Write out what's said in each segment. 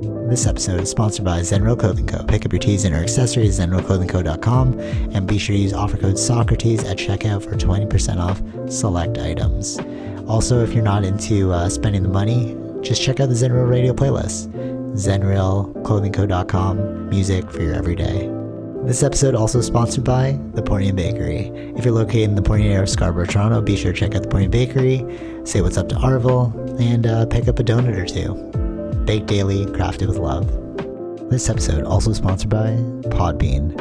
This episode is sponsored by Zenro Clothing Co. Pick up your tees and or accessories at zenroclothingco.com and be sure to use offer code SOCRATES at checkout for 20% off select items. Also, if you're not into spending the money, just check out the Zenro radio playlist. zenroclothingco.com, music for your everyday. This episode also sponsored by The Portian Bakery. If you're located in the Portian area of Scarborough, Toronto, be sure to check out The Portian Bakery, say what's up to Arville, and pick up a donut or two. Baked daily, crafted with love. This episode also sponsored by Podbean.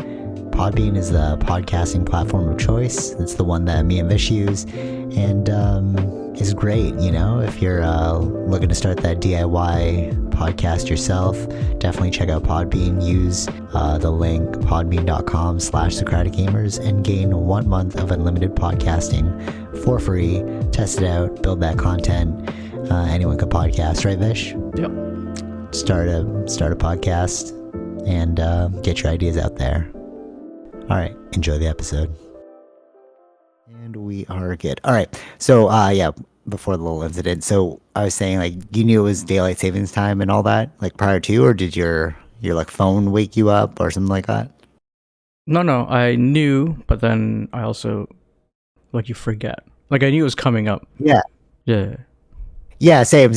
Podbean is the podcasting platform of choice. It's the one that me and Vish use, and is great. You know, if you're looking to start that DIY podcast yourself, definitely check out Podbean. Use the link podbean.com/SocraticGamers and gain 1 month of unlimited podcasting for free. Test it out, build that content. Anyone could podcast, right, Vish? Yep. Start a podcast and get your ideas out there. All right, enjoy the episode. And we are good. All right, so before the little incident, so I was saying, like, you knew it was daylight savings time and all that, like, prior to, or did your like phone wake you up or something like that? No, I knew, but then I also, like, you forget. Like, I knew it was coming up. Yeah. Yeah, same.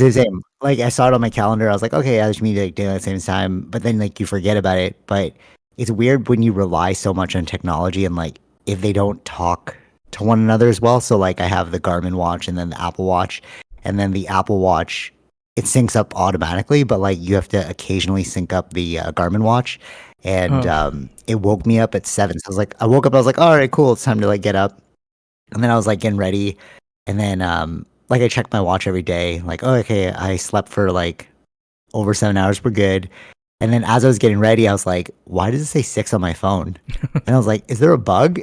Like, I saw it on my calendar. I was like, okay, I just need like daylight savings time. But then, like, you forget about it. But it's weird when you rely so much on technology and, like, if they don't talk to one another as well. So, like, I have the Garmin watch and then the Apple Watch. And then the Apple Watch, it syncs up automatically. But, like, you have to occasionally sync up the Garmin watch. And it woke me up at 7. So I woke up, I was like, all right, cool. It's time to, like, get up. And then I was, like, getting ready. And then, like, I check my watch every day, like, oh, okay, I slept for like over 7 hours, we're good. And then as I was getting ready, I was like, why does it say 6 on my phone? And I was like, is there a bug?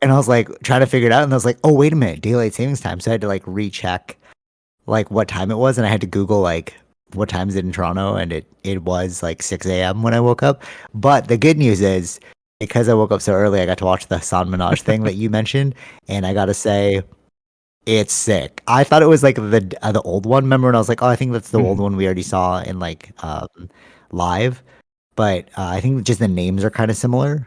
And I was like, trying to figure it out. And I was like, oh, wait a minute, daylight savings time. So I had to like recheck like what time it was. And I had to Google like what time is it in Toronto. And it was like 6 a.m. when I woke up. But the good news is, because I woke up so early, I got to watch the San Minaj thing that you mentioned. And I got to say, it's sick. I thought it was like the old one. Remember when I was like, oh, I think that's the old one we already saw in like live. But I think just the names are kind of similar.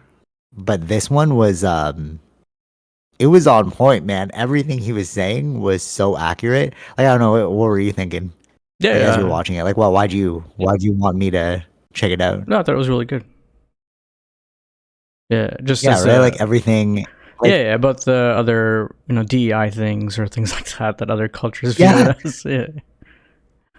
But this one was it was on point, man. Everything he was saying was so accurate. Like, I don't know, what were you thinking? Yeah, as you were watching it? Like, well, why'd you want me to check it out? No, I thought it was really good. Yeah, just right? Like everything. Like, yeah, about the other, DEI things or things like that other cultures view as. Yeah.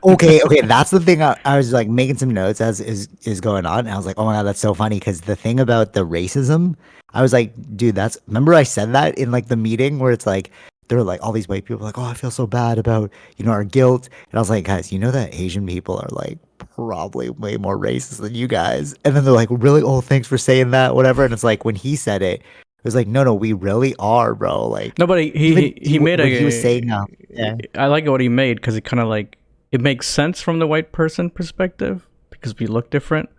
Okay, that's the thing. I was like making some notes as is going on, and I was like, oh my god, that's so funny, because the thing about the racism, I was like, dude, remember I said that in like the meeting where it's like, there were like all these white people like, oh, I feel so bad about, our guilt. And I was like, guys, you know that Asian people are like probably way more racist than you guys. And then they're like, really? Oh, thanks for saying that, whatever. And it's like, when he said it, it was like, no, we really are, bro. Like, no, but he made he was saying, yeah. I like what he made, because it kind of like, it makes sense from the white person perspective because we look different.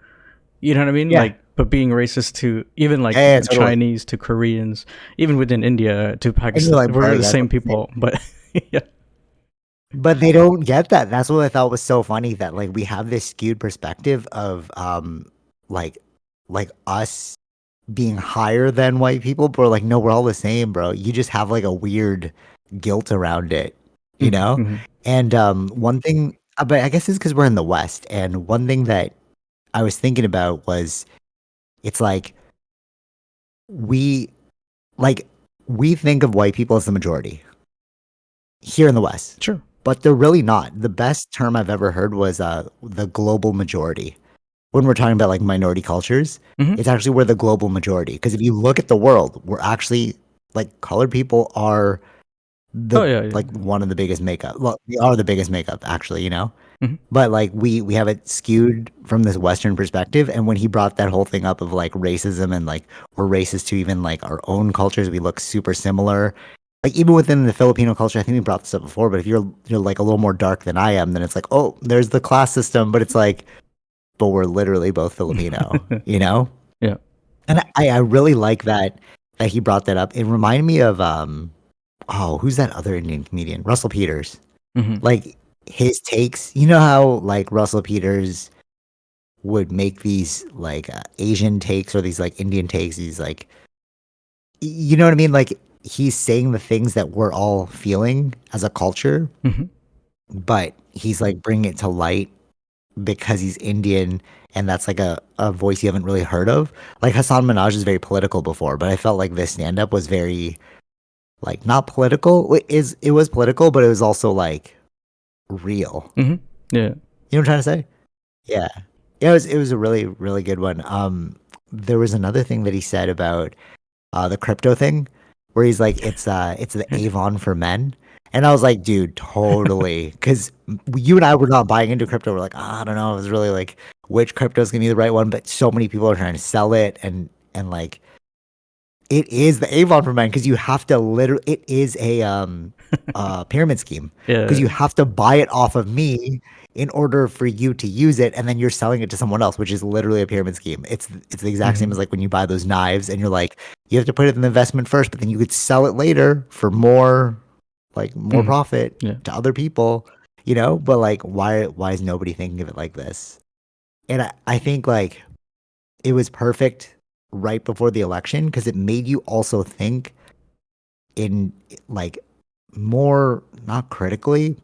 You know what I mean? Yeah. Like, but being racist to even like Chinese to Koreans, even within India to Pakistan, like, we're the same people. But yeah. But they don't get that. That's what I thought was so funny, that like we have this skewed perspective of like us being higher than white people, but we're like, no, we're all the same, bro. You just have like a weird guilt around it, you know? Mm-hmm. And one thing, but I guess it's because we're in the West, and one thing that I was thinking about was, it's like we think of white people as the majority here in the West. Sure. But they're really not. The best term I've ever heard was the global majority. When we're talking about like minority cultures, it's actually we're the global majority. Because if you look at the world, we're actually like colored people are like one of the biggest makeup. Well, we are the biggest makeup, actually, But like we have it skewed from this Western perspective. And when he brought that whole thing up of like racism and like we're racist to even like our own cultures, we look super similar. Like even within the Filipino culture, I think we brought this up before, but if you're like a little more dark than I am, then it's like, oh, there's the class system, but it's like, but we're literally both Filipino, Yeah. And I really like that he brought that up. It reminded me of who's that other Indian comedian? Russell Peters. Like his takes, you know how like Russell Peters would make these like Asian takes or these like Indian takes, these like, you know what I mean? Like he's saying the things that we're all feeling as a culture, but he's like bringing it to light because he's Indian and that's like a voice you haven't really heard of. Like Hassan Minaj is very political before, but I felt like this stand up was very like not political. It was political, but it was also like real. Yeah. You know what I'm trying to say? Yeah. Yeah, it was a really, really good one. There was another thing that he said about the crypto thing where he's like, it's the Avon for men. And I was like, dude, totally. Because you and I were not buying into crypto. We're like, I don't know. It was really like which crypto is gonna be the right one. But so many people are trying to sell it and like it is the Avon for men because you have to literally it is a pyramid scheme. Because you have to buy it off of me in order for you to use it, and then you're selling it to someone else, which is literally a pyramid scheme. It's the exact same as like when you buy those knives and you're like, you have to put it in the investment first, but then you could sell it later for more profit to other people, you know? But like why is nobody thinking of it like this? And I think like it was perfect right before the election because it made you also think in like more not critically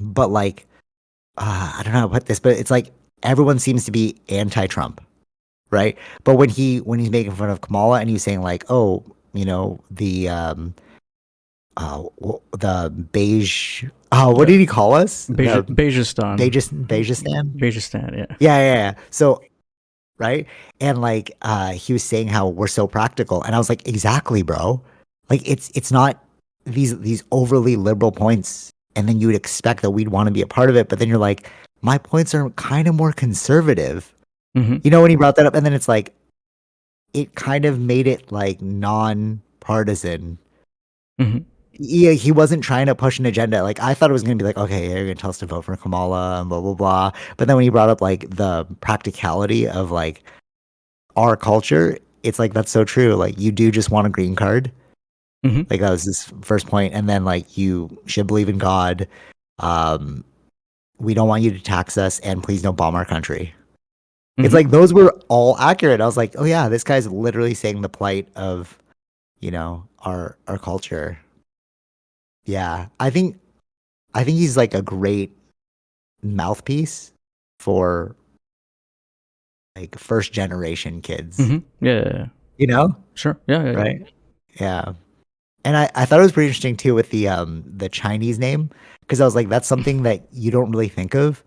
but like I don't know how to put this, but it's like everyone seems to be anti-Trump, right? But when he's making fun of Kamala and he's saying like, oh, you know, the beige, what did he call us? Beijestan. Beijestan. Yeah. Yeah. So right, and like he was saying how we're so practical, and I was like, exactly, bro. Like it's not these overly liberal points, and then you would expect that we'd want to be a part of it, but then you're like, my points are kind of more conservative. You know, when he brought that up, and then it's like, it kind of made it like non-partisan. Yeah, he wasn't trying to push an agenda. Like I thought it was gonna be like, okay, you're gonna tell us to vote for Kamala and blah blah blah. But then when he brought up like the practicality of like our culture, it's like that's so true. Like you do just want a green card. Like that was his first point, and then like you should believe in God. We don't want you to tax us, and please don't bomb our country. It's like those were all accurate. I was like, oh yeah, this guy's literally saying the plight of, you know, our culture. Yeah, I think he's like a great mouthpiece for like first generation kids. Yeah. You know? Sure. Yeah. Right. Yeah. And I thought it was pretty interesting too with the Chinese name because I was like, that's something that you don't really think of.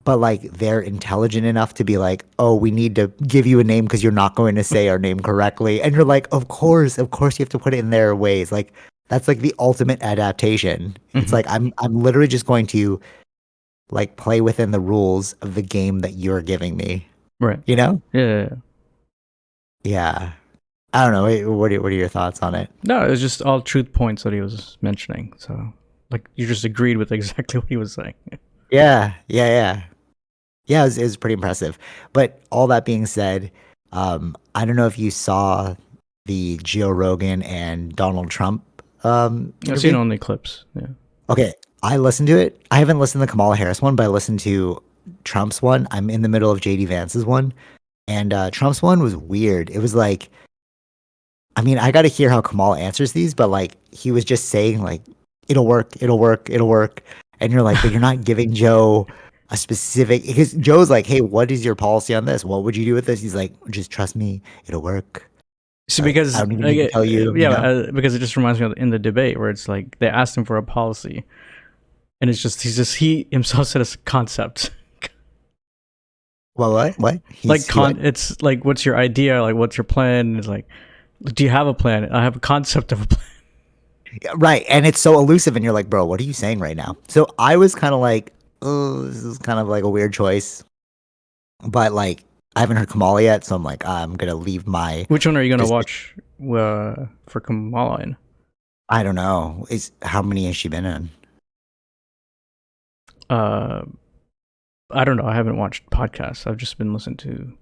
But like they're intelligent enough to be like, oh, we need to give you a name because you're not going to say our name correctly. And you're like, of course you have to put it in their ways. Like that's like the ultimate adaptation. It's like I'm literally just going to like play within the rules of the game that you're giving me. Right. You know? Yeah. Yeah. I don't know. What are your thoughts on it? No, it was just all truth points that he was mentioning. So like you just agreed with exactly what he was saying. Yeah, it was pretty impressive. But all that being said, I don't know if you saw the Joe Rogan and Donald Trump I've seen only clips. Yeah. Okay, I listened to it. I haven't listened to the Kamala Harris one, but I listened to Trump's one. I'm in the middle of JD Vance's one, and Trump's one was weird. It was like, I mean, I got to hear how Kamala answers these, but like he was just saying like, it'll work, and you're like, but you're not giving Joe a specific, because Joe's like, hey, what is your policy on this? What would you do with this? He's like, just trust me, it'll work. So because I don't even need to tell you. Because it just reminds me of in the debate where it's like they asked him for a policy, and it's just he himself said it's a concept. Well, what? It's like, what's your idea? Like, what's your plan? It's like, do you have a plan? I have a concept of a plan. Right, and it's so elusive, and you're like, bro, what are you saying right now? So I was kind of like, oh, this is kind of like a weird choice, but like I haven't heard Kamala yet, so I'm like, I'm gonna leave my. Which one are you gonna watch for Kamala in? I don't know. How many has she been in? I don't know. I haven't watched podcasts. I've just been listening to.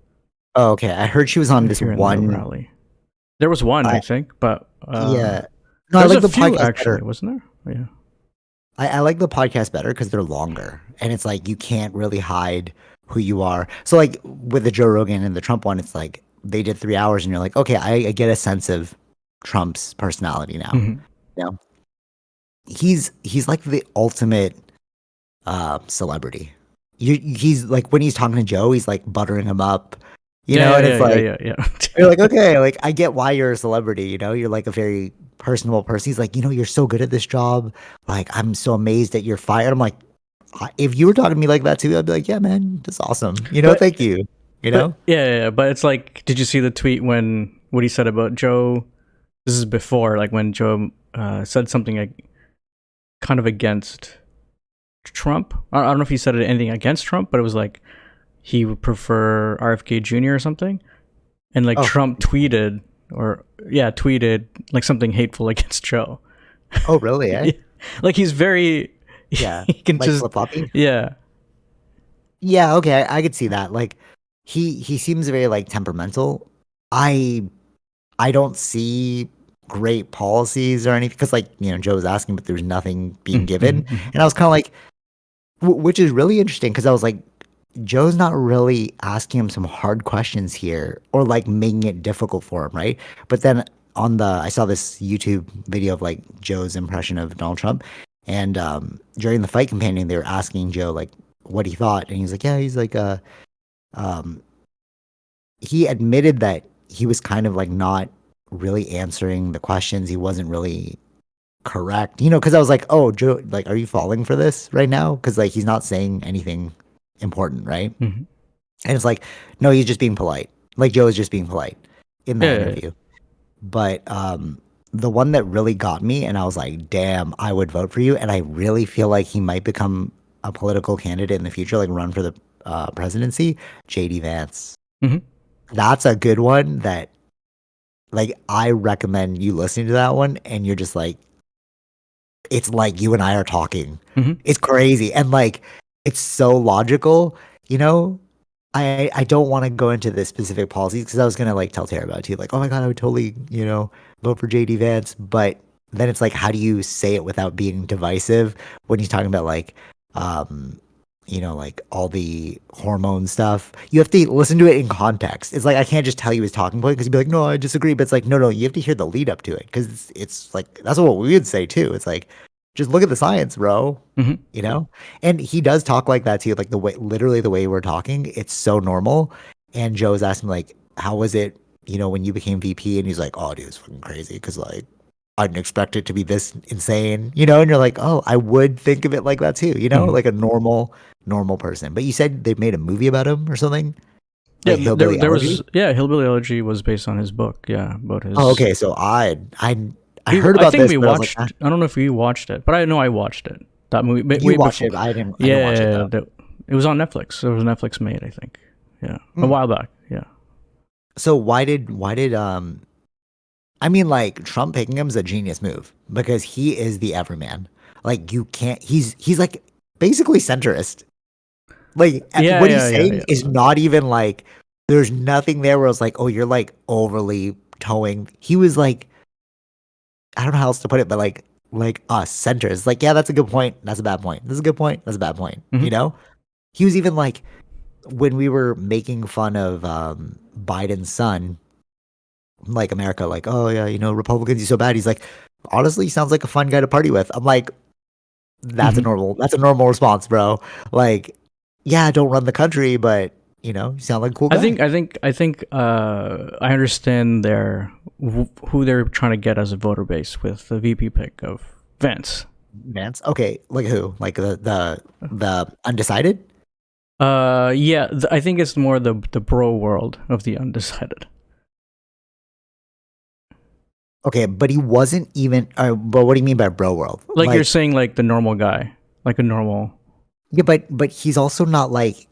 Oh, okay. I heard she was on this one rally. There was one, I think, but yeah. No, there's a few actually, wasn't there? Yeah. I like the podcast better because they're longer, and it's like you can't really hide who you are. So like with the Joe Rogan and the Trump one, it's like they did 3 hours, and you're like, okay, I get a sense of Trump's personality now. Mm-hmm. You know, he's like the ultimate celebrity. He's like when he's talking to Joe, he's like buttering him up, and it's like you're like, okay, like I get why you're a celebrity, you're like a very personable person. He's like, you're so good at this job. Like, I'm so amazed that you're fired. I'm like, if you were talking to me like that too, I'd be like, yeah, man, that's awesome. But, thank you. But, yeah, but it's like, did you see the tweet when what he said about Joe? This is before, like when Joe said something like kind of against Trump. I don't know if he said anything against Trump, but it was like he would prefer RFK Jr. or something. And like Trump tweeted like something hateful against Joe. Oh, really? Eh? Like he's very he can like just flip-floppy? Yeah. Okay, I could see that. Like he seems very like temperamental. I don't see great policies or anything because like Joe was asking, but there's nothing being given, and I was kind of like, which is really interesting because I was like, Joe's not really asking him some hard questions here or like making it difficult for him, right? But then I saw this YouTube video of like Joe's impression of Donald Trump, and during the fight companion, they were asking Joe like what he thought, and he's like, yeah, he's like he admitted that he was kind of like not really answering the questions. He wasn't really correct, because I was like, oh, Joe, like, are you falling for this right now? Because like he's not saying anything important, right? Mm-hmm. And it's like, no, he's just being polite. Like Joe is just being polite in that interview. But the one that really got me, and I was like, damn, I would vote for you. And I really feel like he might become a political candidate in the future, like run for the presidency. JD Vance. Mm-hmm. That's a good one that, like, I recommend you listening to that one, and you're just like, it's like you and I are talking. Mm-hmm. It's crazy. And like, it's so logical, I don't want to go into the specific policies because I was gonna like tell Tara about it too. Like, oh my god, I would totally, vote for JD Vance. But then it's like, how do you say it without being divisive when he's talking about like like all the hormone stuff? You have to listen to it in context. It's like I can't just tell you his talking point because you'd be like, no, I disagree. But it's like, no, you have to hear the lead up to it because it's like that's what we would say too. It's like, just look at the science, bro. Mm-hmm. And he does talk like that too, like literally the way we're talking. It's so normal. And Joe was asking like, how was it, when you became VP? And he's like, oh, dude, it's fucking crazy because like I didn't expect it to be this insane, and you're like, oh, I would think of it like that too, like a normal person. But you said they made a movie about him or something. Like Hillbilly Elegy? Hillbilly Elegy was based on his book. Yeah, about his. Oh, okay. So I heard about this. We watched. I don't know if we watched it, but I know I watched it. That movie. You watched it. I didn't. Yeah, watch it, it was on Netflix. It was Netflix made, I think. Yeah, a while back. Yeah. So why did I mean, like Trump picking him is a genius move because he is the everyman. Like you can't. He's like basically centrist. Like what he's saying is not even like. There's nothing there where it's like, oh, you're like overly towing. He was like, I don't know how else to put it, but like us centers. Like, yeah, that's a good point. That's a bad point. This is a good point. That's a bad point. Mm-hmm. He was even like when we were making fun of Biden's son, like America, like, oh yeah, Republicans, he's so bad. He's like, honestly, he sounds like a fun guy to party with. I'm like, that's a normal response, bro. Like, yeah, don't run the country, but you sound like a cool guy. I think I understand who they're trying to get as a voter base with the VP pick of Vance. Okay, like who? Like the undecided? Yeah, I think it's more the bro world of the undecided. Okay, but he wasn't even. But what do you mean by bro world? Like you're saying, like the normal guy, like a normal. Yeah, but he's also not like.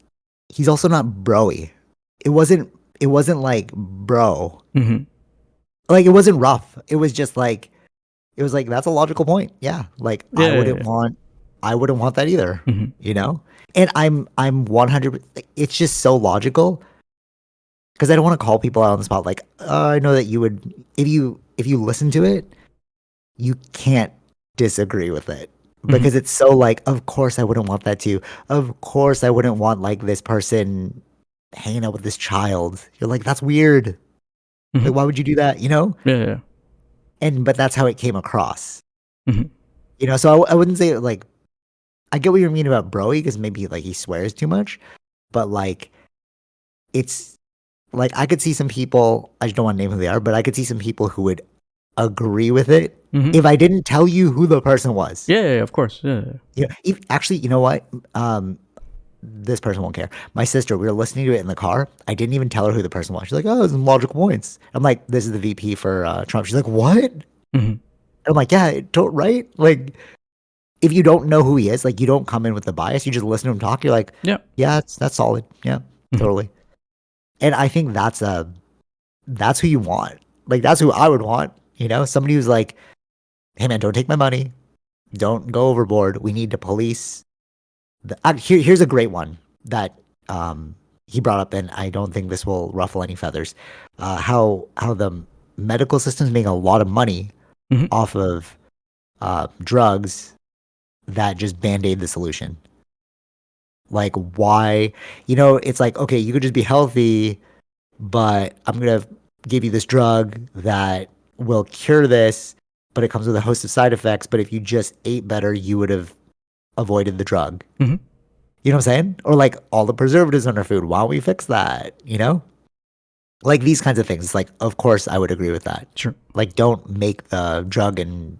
He's also not broy. It wasn't like bro. Mm-hmm. Like it wasn't rough. It was just like, it was like, that's a logical point. Yeah. Like I wouldn't want that either. Mm-hmm. And I'm 100. It's just so logical because I don't want to call people out on the spot. Like, I know that you would, if you listen to it, you can't disagree with it. Hmm. because it's so like, of course I wouldn't want that too. Of course I wouldn't want like this person hanging out with this child. You're like, that's weird. Hmm. Like, why would you do that? You know? Yeah, yeah. And but that's how it came across. Hmm. You know, so I wouldn't say like I get what you mean about Broy because maybe like he swears too much, but like it's like I could see some people. I just don't want to name who they are, but I could see some people who would agree with it Hmm. if I didn't tell you who the person was. Yeah, yeah, of course. Yeah, yeah. You know, if, actually, you know what? This person won't care. My sister, we were listening to it in the car. I didn't even tell her who the person was. She's like, "Oh, some logical points." I'm like, "This is the VP for Trump." She's like, "What?" Hmm. I'm like, "Yeah, right." Like, if you don't know who he is, like, you don't come in with the bias. You just listen to him talk. You're like, Yeah. "Yeah, that's solid. Yeah, Hmm. totally." And I think that's who you want. Like, that's who I would want. You know, somebody who's like, "Hey, man, don't take my money. Don't go overboard. We need to police." Here's a great one that he brought up, and I don't think this will ruffle any feathers. How the medical system's making a lot of money Hmm. off of drugs that just band-aid the solution. Like, why? You know, it's like, okay, you could just be healthy, but I'm gonna give you this drug that will cure this, but it comes with a host of side effects. But if you just ate better, you would have avoided the drug. Hmm. You know what I'm saying? Or like all the preservatives on our food. Why don't we fix that? You know? Like these kinds of things. Like, of course, I would agree with that. Sure. Like, don't make the drug and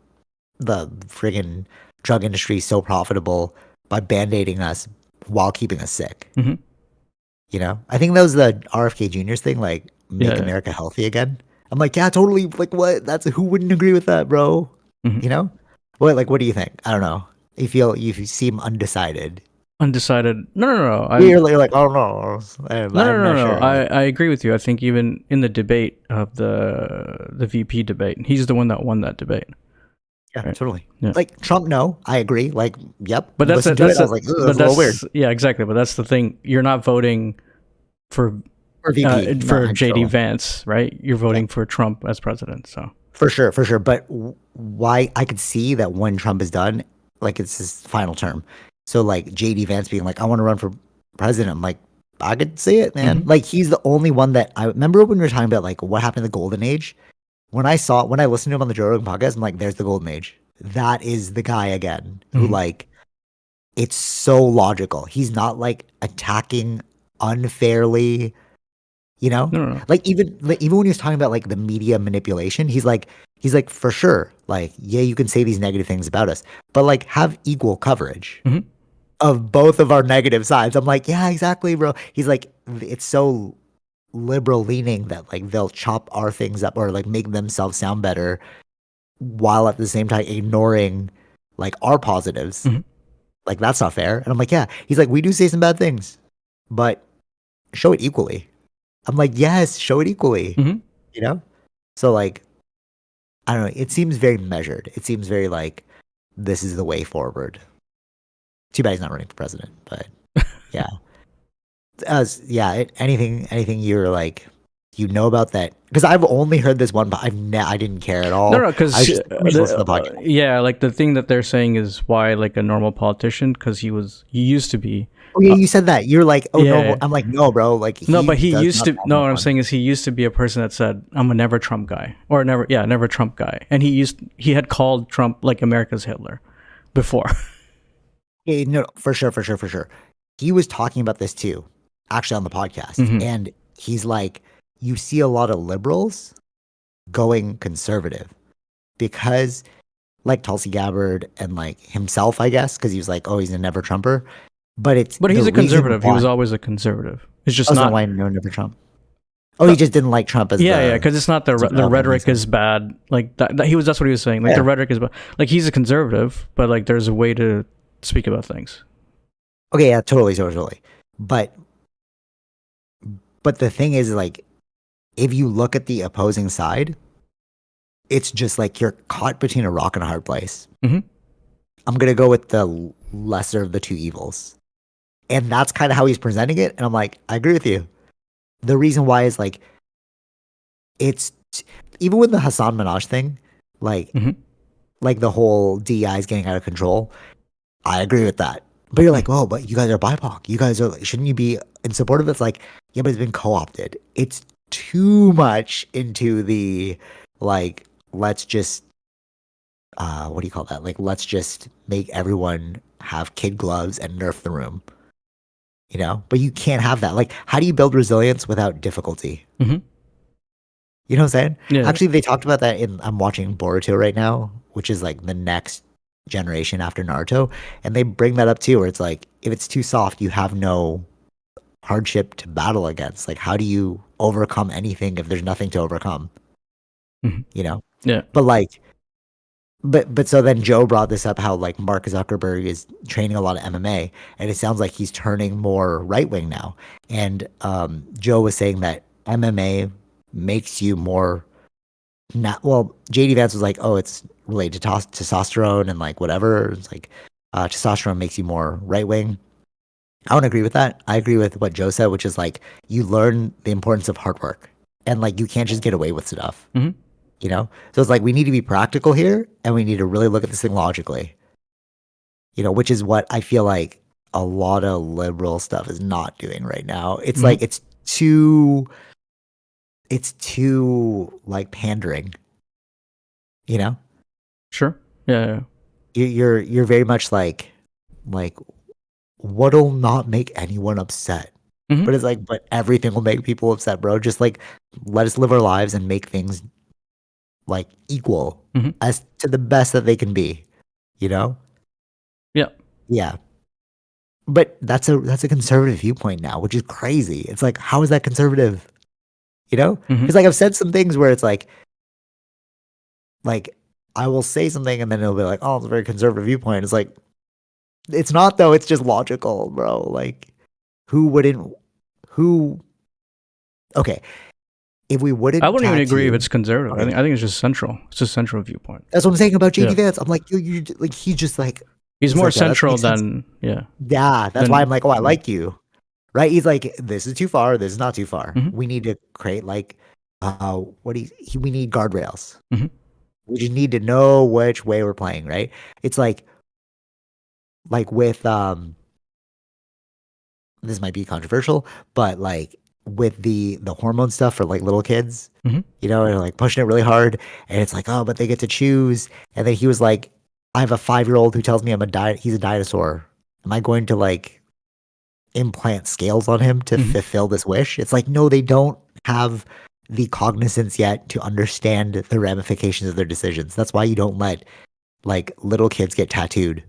the friggin' drug industry so profitable by band-aiding us while keeping us sick. Hmm. You know? I think that was the RFK Jr.'s thing, like, Yeah, make yeah. America healthy again. I'm like, yeah, totally. Like, what? That's who wouldn't agree with that, bro? Hmm. You know? What do you think? I don't know. You seem undecided. Undecided. No, no, no. You're like, oh no, No, no, I'm no, not no. sure. Like, I agree with you. I think even in the debate of the VP debate, he's the one that won that debate. yeah, Right. totally. Yeah. Like Trump, no, I agree. Like, yep, But listen to it. I was like, but that's a little weird yeah, exactly. But that's the thing. You're not voting for for VP. No, I JD totally, Vance, right? You're yeah, voting for Trump as president. So. for sure. But why? I could see that when Trump is done, like it's his final term. So like JD Vance being like, I want to run for president. I'm like, I could see it, man. Hmm. Like he's the only one that I remember when we were talking about like what happened in the golden age. When I listened to him on the Joe Rogan podcast, I'm like, there's the golden age. That is the guy again who Hmm. like it's so logical. He's not like attacking unfairly, you know? No, no, no. Even when he was talking about like the media manipulation, he's like for sure, like, yeah, you can say these negative things about us, but like have equal coverage Hmm. of both of our negative sides. I'm like, yeah, exactly, bro. He's like, it's so liberal leaning that like they'll chop our things up or like make themselves sound better while at the same time ignoring like our positives. Hmm. Like that's not fair. And I'm like, yeah. He's like, we do say some bad things, but show it equally. I'm like, yes, show it equally. Hmm. You know? So like, I don't know. It seems very measured. It seems very like this is the way forward. Too bad he's not running for president, but yeah. Anything you're like, you know about that? Because I've only heard this one, but I didn't care at No, all. no, I because was just let me just listen to the podcast. yeah, like the thing that they're saying is why like a normal politician, because he used to be, Oh yeah, uh, you said that. You're like, oh yeah. normal. I'm like, no, bro. Like No, he but he does used not to. sound No, like what I'm one. saying is he used to be a person that said, "I'm a never Trump guy," or never Trump guy, and he had called Trump like America's Hitler before. Yeah, no, for sure, for sure, for sure. He was talking about this too, actually on the podcast, Hmm. and he's like, you see a lot of liberals going conservative because, like Tulsi Gabbard and like himself, I guess, because he was like, oh, he's a never Trumper. But it's But the he's a reason conservative. He why. was always a conservative. It's Oh, just so not. why no never Trump? Oh, he No, just didn't like Trump as yeah, yeah, because it's not the the relevant rhetoric reason. is bad. Like that he was. That's what he was saying. Like the Yeah. rhetoric is bad. Like he's a conservative, but like there's a way to speak about things. Okay, yeah, totally, totally, totally. But the thing is, like, if you look at the opposing side, it's just like you're caught between a rock and a hard place. Hmm. I'm gonna go with the lesser of the two evils, and that's kind of how he's presenting it. And I'm like, I agree with you. The reason why is like it's even with the Hassan Minaj thing, like Hmm. like the whole DEI is getting out of control. I agree with that. But you're like, oh, but you guys are BIPOC. You guys are, shouldn't you be in support of it? It's like, yeah, but it's been co-opted. It's too much into the, like, let's just, what do you call that? Like, let's just make everyone have kid gloves and nerf the room, you know? But you can't have that. Like, how do you build resilience without difficulty? Mm-hmm. You know what I'm saying? Yeah. Actually, they talked about that I'm watching Boruto right now, which is like the next generation after Naruto. And they bring that up too, where it's like, if it's too soft, you have no hardship to battle against. Like, how do you overcome anything if there's nothing to overcome? Mm-hmm. You know? Yeah. But like, but so then Joe brought this up how like Mark Zuckerberg is training a lot of MMA, and it sounds like he's turning more right wing now. And Joe was saying that MMA makes you more not well. JD Vance was like, oh, it's related to testosterone and like whatever. It's like testosterone makes you more right wing. I don't agree with that. I agree with what Joe said, which is like you learn the importance of hard work, and like you can't just get away with stuff. Mm-hmm. You know, so it's like we need to be practical here, and we need to really look at this thing logically. You know, which is what I feel like a lot of liberal stuff is not doing right now. It's Mm-hmm. like it's too like pandering. You know, Sure. Yeah. Yeah. you're very much like what'll not make anyone upset. Mm-hmm. But it's like, but everything will make people upset, bro. Just like let us live our lives and make things like equal Mm-hmm. as to the best that they can be, you know? Yeah. Yeah. But that's a conservative viewpoint now, which is crazy. It's like, how is that conservative? You know? Mm-hmm. Because like I've said some things where it's like I will say something and then it'll be like, oh, it's a very conservative viewpoint. It's like it's not though, it's just logical, bro. Like who wouldn't who okay. If we I wouldn't wouldn't even agree if tattoo it's conservative. okay, I think it's just central. It's a central viewpoint. that's what I'm saying about Yeah. JD Vance. I'm like, you like he's just like He's he's more like, yeah, that central makes sense. than Yeah, that's why I'm like, oh, I yeah. like you. Right? He's like, this is too far, this is not too far. Mm-hmm. We need to create like we need guardrails. Mm-hmm. We just need to know which way we're playing, right? It's like with this might be controversial, but like with the hormone stuff for like little kids, Mm-hmm. you know, and like pushing it really hard, and it's like, oh, but they get to choose. And then he was like, I have a 5-year-old who tells me he's a dinosaur. Am I going to like implant scales on him to Mm-hmm. fulfill this wish? It's like, no, they don't have the cognizance yet to understand the ramifications of their decisions. That's why you don't let like little kids get tattooed.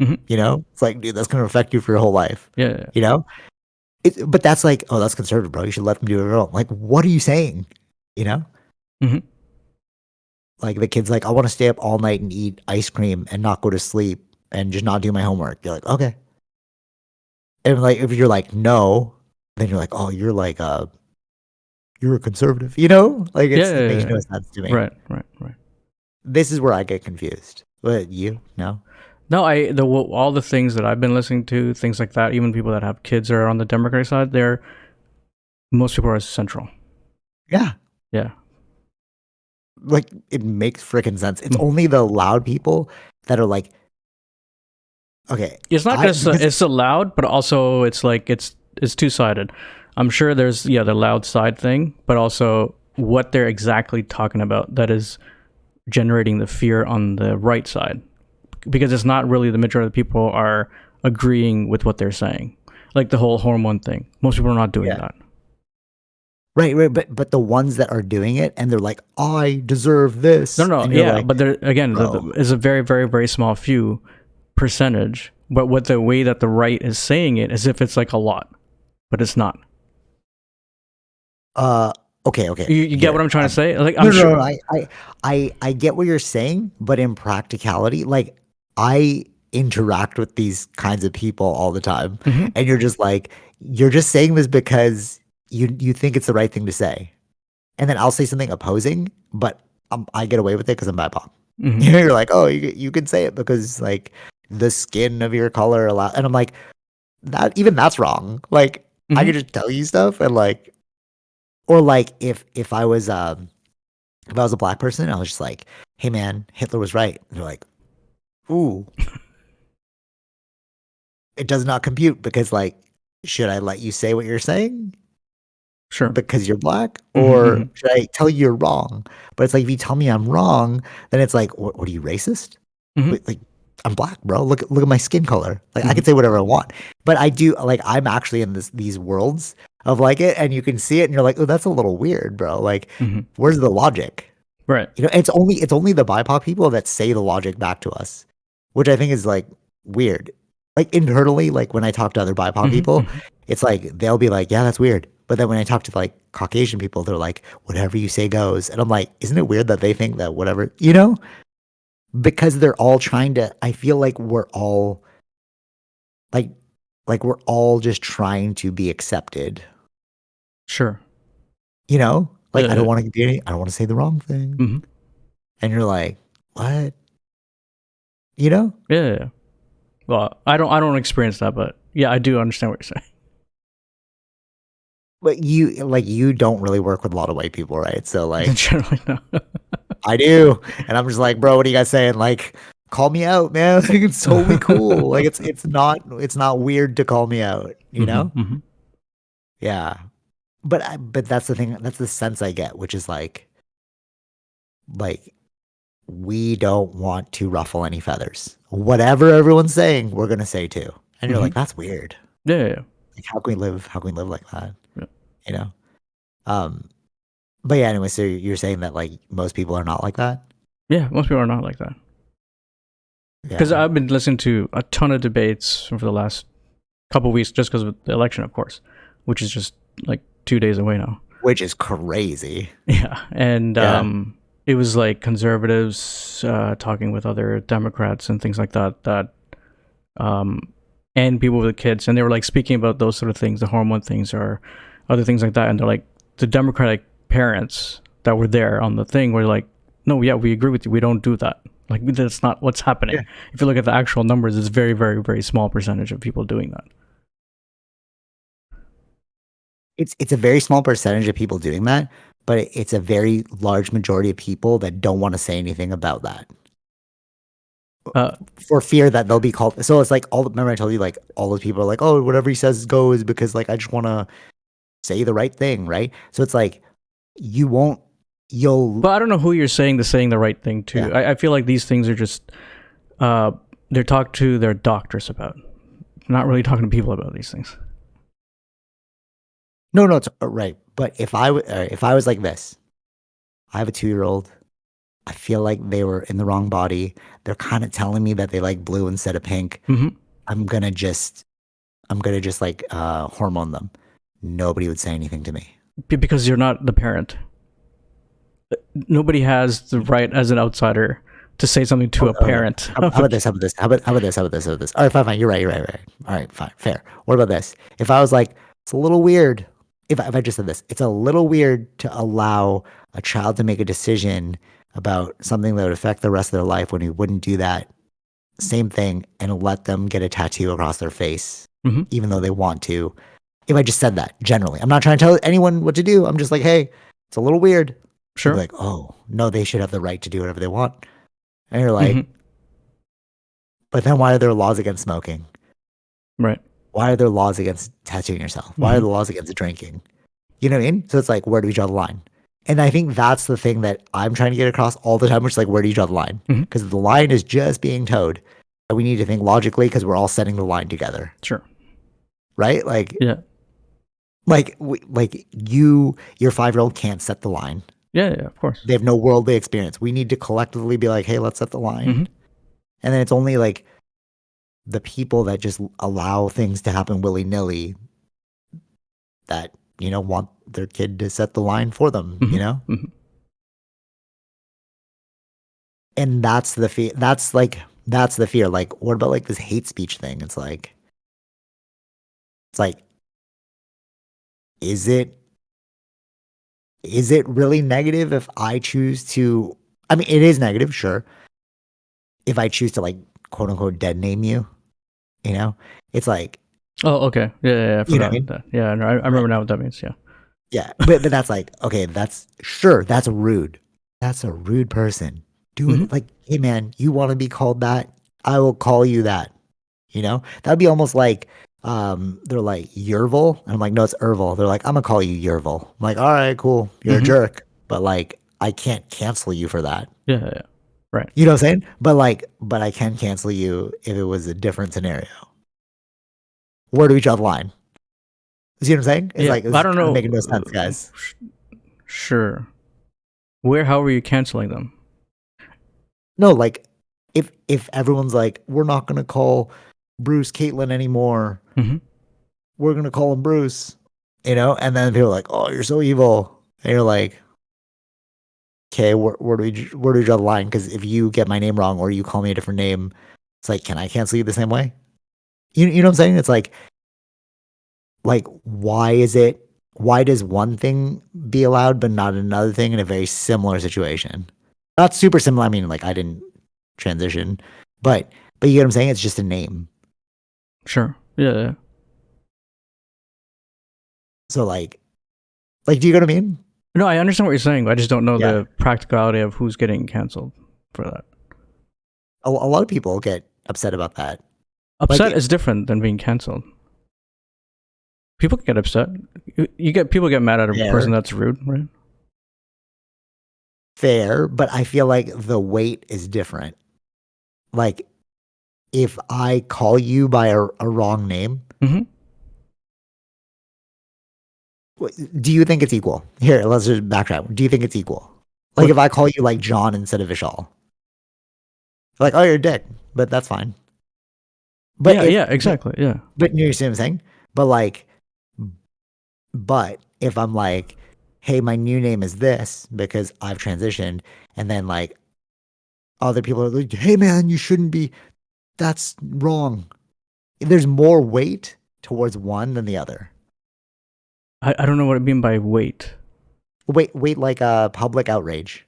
Mm-hmm. You know, it's like, dude, that's going to affect you for your whole life. Yeah. You know, but that's like, oh, that's conservative, bro. You should let them do it all. Like, what are you saying? You know, Mm-hmm. like the kid's like, I want to stay up all night and eat ice cream and not go to sleep and just not do my homework. You're like, okay. And like, if you're like, no, then you're like, oh, you're a conservative, you know? Like it makes no sense to me. Right. This is where I get confused. But you? No? No, all the things that I've been listening to, things like that, even people that have kids are on the Democratic side, most people are central. Yeah. Yeah. Like it makes freaking sense. It's only the loud people that are like, okay. It's not because it's so loud, but also it's like it's two-sided. I'm sure there's the loud side thing, but also what they're exactly talking about that is generating the fear on the right side, because it's not really the majority of the people are agreeing with what they're saying, like the whole hormone thing. Most people are not doing that. Right, but the ones that are doing it and they're like, I deserve this. No, and you're yeah, like, but there again, is a very, very, very small few percentage. But what the way that the right is saying it, as if it's like a lot, but it's not. Okay. You get what I'm trying to say? Like, I'm sure. I get what you're saying, but in practicality, like I interact with these kinds of people all the time, and you're just saying this because you think it's the right thing to say, and then I'll say something opposing, but I get away with it because I'm BIPOC. Mm-hmm. You're like, oh, you can say it because like the skin of your color and I'm like, that's wrong. Like I could just tell you stuff and like, or like if I was a black person, I was just like, hey man, Hitler was right. And they're like, ooh, it does not compute because like, should I let you say what you're saying Sure. because you're black, Mm-hmm. or should I tell you you're wrong? But it's like if you tell me I'm wrong, then it's like, what are you, racist? Mm-hmm. But like, I'm black, bro. Look at my skin color. Like I Mm-hmm. can say whatever I want, but I do like I'm actually in these worlds of like it, and you can see it, and you're like, oh, that's a little weird, bro. Like, Mm-hmm. where's the logic? Right. You know, it's only the BIPOC people that say the logic back to us, which I think is like weird. Like internally, like when I talk to other BIPOC Mm-hmm. people, Mm-hmm. it's like they'll be like, "Yeah, that's weird." But then when I talk to like Caucasian people, they're like, "Whatever you say goes." And I'm like, "Isn't it weird that they think that whatever, you know?" Because they're all trying to. I feel like we're all like we're all just trying to be accepted. Sure. You know, like I Yeah. don't want to be. I don't want to say the wrong thing. Mm-hmm. And you're like, "What?" You know? Yeah. Well, I don't experience that, but yeah, I do understand what you're saying. But you don't really work with a lot of white people, right? So like Generally, no. I do, and I'm just like, bro, what are you guys saying? Like, call me out, man. Like, it's totally cool. Like it's not weird to call me out, you Mm-hmm. know? Mm-hmm. Yeah. But that's the thing. That's the sense I get, which is like we don't want to ruffle any feathers. Whatever everyone's saying, we're gonna say too. And you're Mm-hmm. like, that's weird. Yeah. Like, how can we live? How can we live like that? Yeah. You know? Um. But yeah, anyway, so you're saying that like most people are not like that? Yeah. Most people are not like that. Because Yeah. I've been listening to a ton of debates for the last couple of weeks, just because of the election, of course, which is just like 2 days away now. Which is crazy. Yeah, and Yeah. it was like conservatives talking with other Democrats and things like that. Um, and people with kids, and they were like speaking about those sort of things, the hormone things or other things like that. And they're like, the Democratic parents that were there on the thing were like, no, yeah, we agree with you. We don't do that. Like that's not what's happening. Yeah. If you look at the actual numbers, it's very, very, very small percentage of people doing that. It's a very small percentage of people doing that, but it's a very large majority of people that don't want to say anything about that Uh, for fear that they'll be called. So it's like remember I told you like all those people are like, oh, whatever he says goes because like I just want to say the right thing, right? So it's like you won't, you'll, but I don't know who you're saying the right thing to. yeah. I feel like these things are just they're talked to their doctors about, not really talking to people about these things. No, it's right. But if I was like this, I have a 2-year-old. I feel like they were in the wrong body. They're kind of telling me that they like blue instead of pink. Mm-hmm. I'm gonna just like hormone them. Nobody would say anything to me. Because you're not the parent. Nobody has the right as an outsider to say something to a parent. How about this? How about this? How about this? How about this? How about this? All right, fine. You're right. You're right. All right, fine. Fair. What about this? If I was like, it's a little weird. If I just said this, it's a little weird to allow a child to make a decision about something that would affect the rest of their life when we wouldn't do that same thing and let them get a tattoo across their face, Mm-hmm. even though they want to. If I just said that generally, I'm not trying to tell anyone what to do. I'm just like, hey, it's a little weird. They'd be Sure. like, oh, no, they should have the right to do whatever they want. And you're like, Mm-hmm. but then why are there laws against smoking? Right. Why are there laws against tattooing yourself? Why are Mm-hmm. there laws against drinking? You know what I mean? So it's like, where do we draw the line? And I think that's the thing that I'm trying to get across all the time, which is like, where do you draw the line? Mm-hmm. Because the line is just being towed. And we need to think logically because we're all setting the line together. Sure. Right? Like, Yeah. Your 5-year-old can't set the line. Yeah. Of course. They have no worldly experience. We need to collectively be like, hey, let's set the line. Mm-hmm. And then it's only like the people that just allow things to happen willy nilly that, want their kid to set the line for them, Mm-hmm. you know? Mm-hmm. And that's the fear. That's the fear. Like, what about like this hate speech thing? It's like, is it really negative if I choose to, I mean, it is negative, sure. If I choose to like quote unquote dead name you, it's like, Oh, okay. Yeah. I you know what I forgot mean? that. Yeah, no, I remember now what that means. Yeah. Yeah. But that's like, okay, that's rude. That's a rude person. Do Hmm. it like, hey man, you want to be called that? I will call you that. You know, that'd be almost like they're like Yervil, and I'm like, no, it's Ervil. They're like, I'm gonna call you Yervil. I'm like, all right, cool, you're a Hmm. jerk, but like, I can't cancel you for that. Yeah, yeah, yeah. Right. You know what I'm saying? But like, but I can cancel you if it was a different scenario. Where do we draw the line? See what I'm saying? It's Yeah, like I it's don't kind of know. making no sense, guys. Sure. Where? How are you canceling them? No, like if everyone's like, we're not gonna call Bruce Caitlin anymore, Hmm. we're gonna call him Bruce, you know, and then people are like, oh, you're so evil, and you're like, okay, where do we draw the line? Because if you get my name wrong or you call me a different name, it's like, can I cancel you the same way? You know what I'm saying? It's like why is it? Why does one thing be allowed but not another thing in a very similar situation? Not super similar. I mean, like I didn't transition, but you get what I'm saying? It's just a name. Sure. Yeah, yeah. So like do you get what I mean? No, I understand what you're saying. I just don't know Yeah. the practicality of who's getting canceled for that. A lot of people get upset about that. Like Upset is different than being canceled. People get upset. You get people get mad at a person fair, that's rude, right? fair, but I feel like the weight is different. Like if I call you by a wrong name, Hmm. do you think it's equal? Here, let's just backtrack. Do you think it's equal? Like What? if I call you like John instead of Vishal, like, oh, you're a dick, but that's fine. But Yeah, yeah, exactly. Yeah. but you see what I'm saying? But like, but if I'm like, hey, my new name is this because I've transitioned, and then like other people are like, hey man, you shouldn't be, that's wrong. There's more weight towards one than the other. I don't know what I mean by wait. Wait, like a public outrage.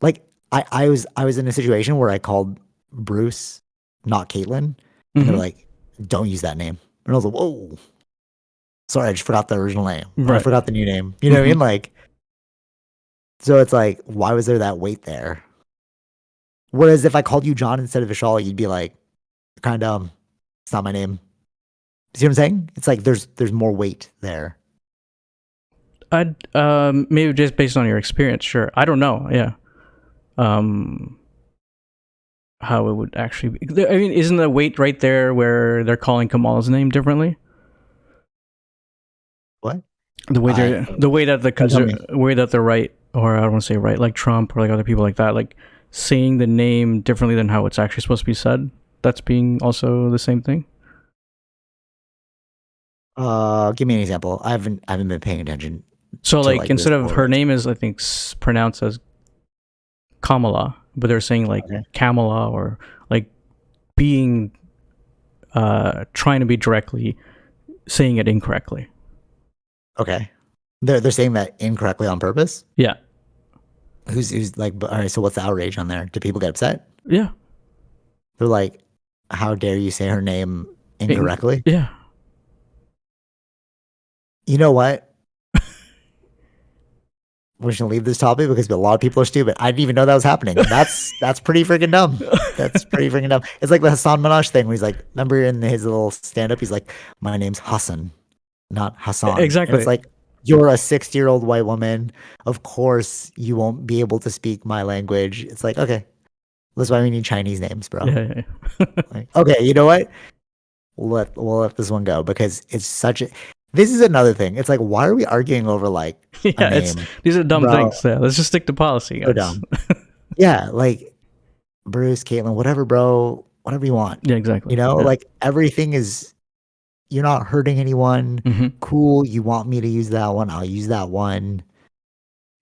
Like I was in a situation where I called Bruce, not Caitlin, and they're Hmm. like, don't use that name. And I was like, whoa, sorry, I just forgot the original name. Or I Right. forgot the new name. You know what I Hmm. mean? Like, so it's like, why was there that weight there? Whereas if I called you John instead of Vishal, you'd be like, kind of dumb. It's not my name. See what I'm saying? It's like there's more weight there. I'd maybe just based on your experience. Sure. I don't know. Yeah. Um, how it would actually be. I mean, isn't the weight right there where they're calling Kamal's name differently? What? I The way that tell me. way that the right, or I don't want to say right, like Trump or like other people like that, like saying the name differently than how it's actually supposed to be said. That's being also the same thing. Give me an example. I haven't been paying attention So to like like this instead of whole her election. name is I think pronounced as Kamala, but they're saying like Okay. Kamala or like being trying to be directly saying it incorrectly. Okay. They're saying that incorrectly on purpose. Yeah. Who's like, all right, so what's the outrage on there? Do people get upset? Yeah. They're like, how dare you say her name In- incorrectly? yeah. You know what? We're just gonna leave this topic because a lot of people are stupid. I didn't even know that was happening. That's pretty freaking dumb. That's pretty freaking dumb. It's like the Hassan Minaj thing where he's like, remember in his little stand up, he's like, my name's Hassan, not Hassan. And it's Exactly. like, you're a 60-year-old white woman. Of course, you won't be able to speak my language. It's like, okay, that's why we need Chinese names, bro. Yeah. Yeah. Like, okay, you know what? We'll let this one go because it's such a. This is another thing. It's like, why are we arguing over like a Yeah. It's name, these are dumb bro? things. Yeah. Let's just stick to policy, So guys. dumb. Yeah, like Bruce, Caitlin, whatever, bro. Whatever you want. Yeah. Exactly. You know, Yeah. like everything is. You're not hurting anyone. Hmm. Cool. You want me to use that one? I'll use that one.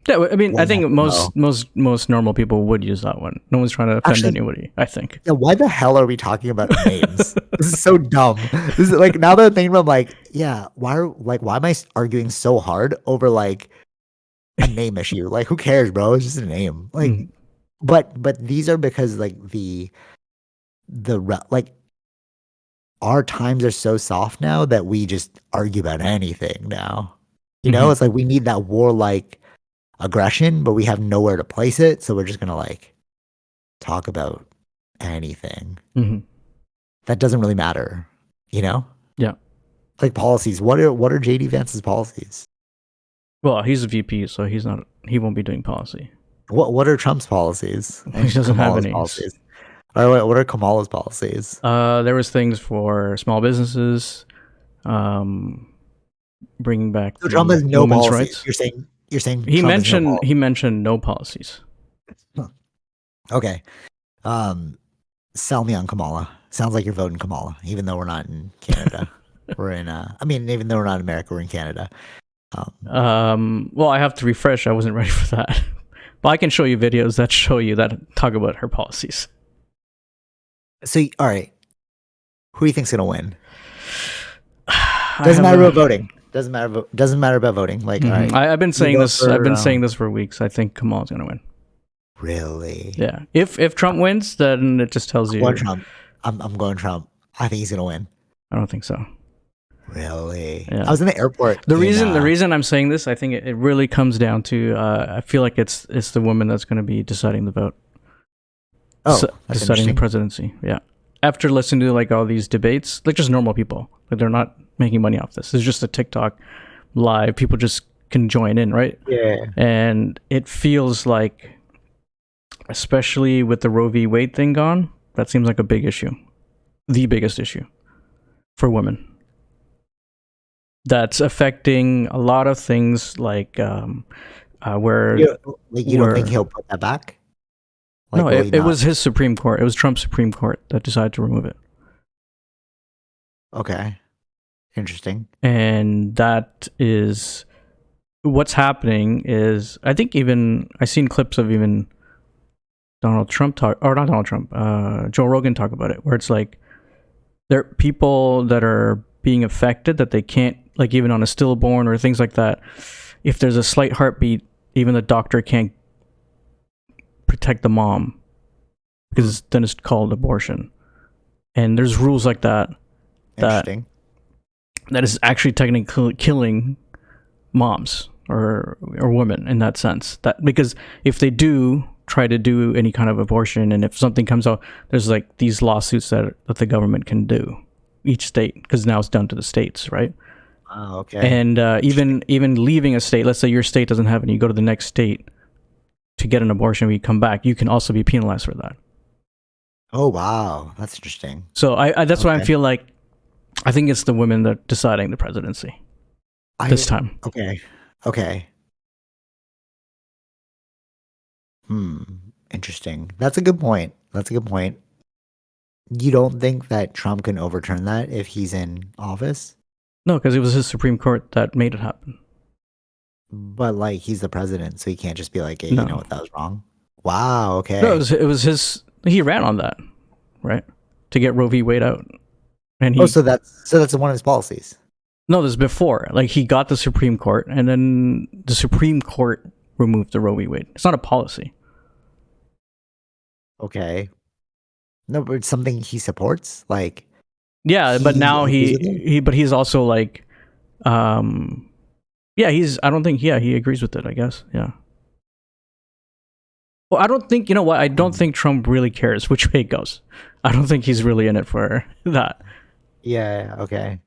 Yeah. I mean, I think Whatever, bro. most normal people would use that one. No one's trying to offend Actually, anybody. I think. yeah, why the hell are we talking about names? This is so dumb. This is like now that I'm thinking about, I'm like, yeah, why am I arguing so hard over like a name issue? Like, who cares, bro? It's just a name. Like, Mhm. but these are because like like our times are so soft now that we just argue about anything now. You know, Mhm. it's like we need that warlike aggression, but we have nowhere to place it, so we're just gonna like talk about anything. Hmm. That doesn't really matter, you know? Yeah. Like policies. What are JD Vance's policies? Well, he's a VP, so he's not. He won't be doing policy. What are Trump's policies He and doesn't have Kamala's any. policies? What are Kamala's policies? There was things for small businesses, um, bringing back So Trump the has no women's policies. rights. You're saying He Trump has no mentioned policies. he mentioned no policies. Huh. Okay. Um, Sell me on Kamala. Sounds like you're voting Kamala, even though we're not in Canada. We're in. I mean, even though we're not in America, we're in Canada. Well, I have to refresh. I wasn't ready for that, but I can show you videos that show you that talk about her policies. So, all right. Who do you think's gonna win? I Doesn't have matter a- about voting. Doesn't matter about voting. Like, all Mhm. right. I've been saying vote this. I've been for, saying this for weeks. I think Kamal's gonna win. Really? Yeah. If Trump wins, then it just tells I'm you. going Trump. I'm going Trump. I think he's gonna win. I don't think so. Really? Yeah. I was in the airport. The reason I'm saying this, I think it really comes down to. I feel like it's the woman that's going to be deciding the vote. that's Deciding the interesting. presidency. Yeah. After listening to like all these debates, like just normal people, like they're not making money off this. It's just a TikTok live. People just can join in, right? Yeah. And it feels like, especially with the Roe v. Wade thing gone, that seems like a big issue, the biggest issue for women. That's affecting a lot of things, like where You don't think where- he'll put that back? no, will he it not? was his Supreme Court. It was Trump's Supreme Court that decided to remove it. Okay. Interesting. And that is what's happening. Is I think even I seen clips of even Donald Trump talk, or not Donald Trump, Joe Rogan talk about it, where it's like there are people that are being affected that they can't, like even on a stillborn or things like that. If there's a slight heartbeat, even the doctor can't protect the mom because then it's called abortion. And there's rules like that Interesting. that is actually technically killing moms or women in that sense. That because if they do try to do any kind of abortion, and if something comes out, there's like these lawsuits that the government can do, each state, because now it's down to the states, right? Oh, okay. And even leaving a state, let's say your state doesn't have any, you go to the next state to get an abortion, when you come back, you can also be penalized for that. Oh, wow. That's interesting. So I that's why I Okay. feel like I think it's the women that are deciding the presidency this time. Okay. Okay. Interesting. That's a good point. You don't think that Trump can overturn that if he's in office? No, because it was his Supreme Court that made it happen. But like he's the president, so he can't just be like, hey, No. you know what, that was wrong. Wow, okay. No, it was his. He ran on that, right, to get Roe v. Wade out, and he. so that's one of his policies. No, this is before. Like he got the Supreme Court, and then the Supreme Court removed the Roe v. Wade. It's not a policy. Okay. No, but it's something he supports. Like Yeah, but He now agrees with it? but he's also like, yeah, I don't think, yeah, he agrees with it, I guess. Yeah. Well, I don't think, you know what? I don't think Trump really cares which way it goes. I don't think he's really in it for that. Yeah, okay.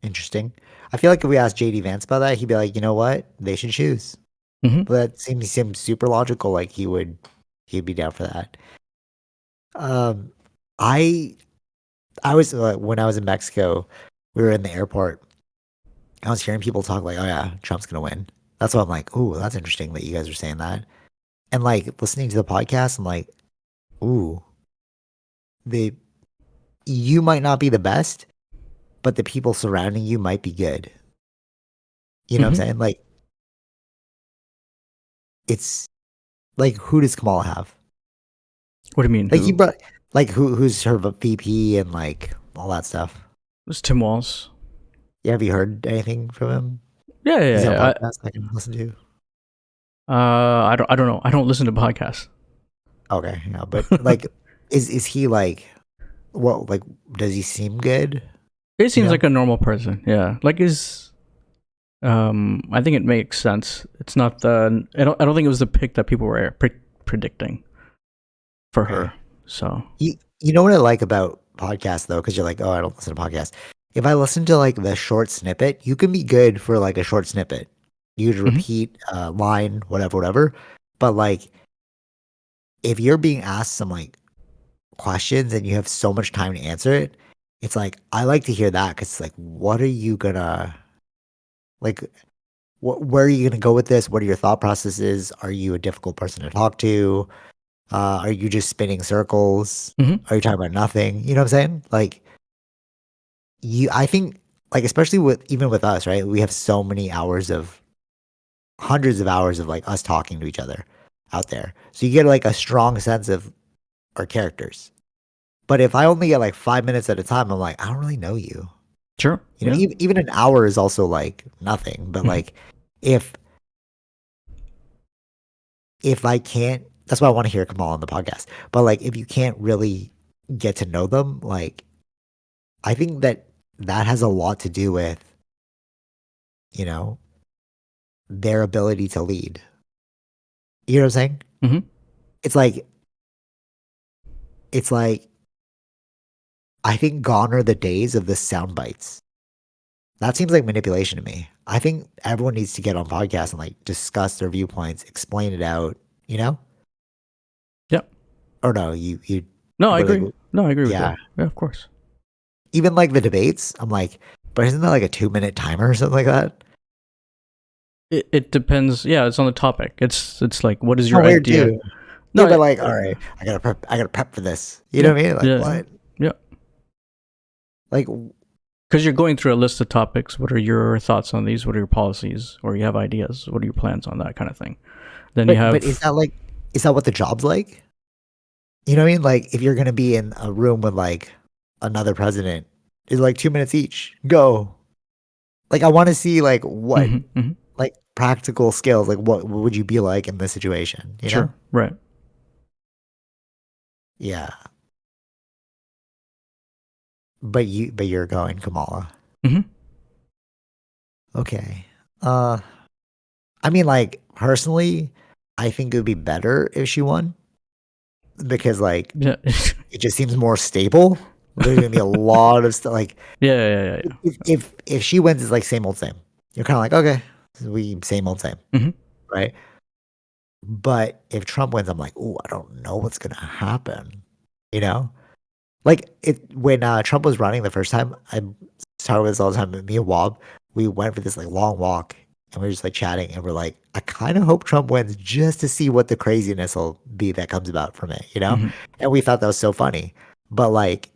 Interesting. I feel like if we asked JD Vance about that, he'd be like, you know what? They should choose. Mhm. But that seems super logical. Like he'd be down for that. I was when I was in Mexico, we were in the airport. I was hearing people talk like, "Oh yeah, Trump's gonna win." That's why I'm like, "Ooh, that's interesting that you guys are saying that." And like listening to the podcast, I'm like, "Ooh, you might not be the best, but the people surrounding you might be good." You know what I'm saying? Like, it's like, who does Kamala have? What do you mean? Like Who? he brought like who's her VP and like all that stuff. It was Tim Walz. Yeah, have you heard anything from him? Yeah, yeah, Is yeah. there a podcast I can listen to? I don't know. I don't listen to podcasts. Okay, yeah, but like, is he like, what? Like, does he seem good? It seems Yeah. like a normal person. Yeah, like I think it makes sense. It's not I don't think it was the pick that people were predicting. for Okay. her. So You know what I like about podcasts though, because you're like, oh, I don't listen to podcasts. If I listen to like the short snippet, you can be good for like a short snippet. You would mhm, repeat a line, whatever, whatever. But like if you're being asked some like questions and you have so much time to answer it, it's like I like to hear that because like, what are you gonna like? Where are you gonna go with this? What are your thought processes? Are you a difficult person to talk to? Are you just spinning circles? mhm, Are you talking about nothing? You know what I'm saying? Like I think like especially with even with us, right? We have so many hours of hundreds of hours of like us talking to each other out there. So you get like a strong sense of our characters. But if I only get like 5 minutes at a time, I'm like, I don't really know you. sure, You know, yeah, even an hour is also like nothing. But mhm, like if if I can't, that's why I want to hear Kamal on the podcast. But like if you can't really get to know them, like I think that that has a lot to do with, you know, their ability to lead. You know what I'm saying? mhm. It's like it's like I think gone are the days of the sound bites. That seems like manipulation to me. I think everyone needs to get on podcasts and like discuss their viewpoints, explain it out, you know? Yeah. Or no, you No, I but like agree. No, I agree with yeah. you. Yeah, of course. Even like the debates, I'm like, but isn't that like a 2 minute timer or something like that? It depends. Yeah, it's on the topic. It's like, what is How your weird idea? too. No, Yeah, but like, all right, I gotta prep for this. You know yeah, what I mean? Like yeah, what? yeah. Like Because you're going through a list of topics. What are your thoughts on these? What are your policies? Or you have ideas? What are your plans on that kind of thing? Then you but have. is that what the job's like? You know what I mean? Like if you're gonna be in a room with like another president, it's like 2 minutes each. Go. Like I want to see like what Mhm, mhm. like practical skills. Like what would you be like in this situation? You know? Sure, right. Yeah. But you're going Kamala. Hmm. Okay. Uh, I mean, like personally, I think it would be better if she won because like Yeah, it just seems more stable. There's gonna be a lot of stuff. Like yeah, yeah, yeah, yeah. if she wins, it's like same old same. You're kind of like okay, we same old same, Hmm. right? But if Trump wins, I'm like, oh, I don't know what's gonna happen. You know, like it when Trump was running the first time. I talk about this all the time. Me and Wob, we went for this like long walk, and we were just like chatting, and we're like, I kind of hope Trump wins just to see what the craziness will be that comes about from it. You know, Hmm. and we thought that was so funny, but like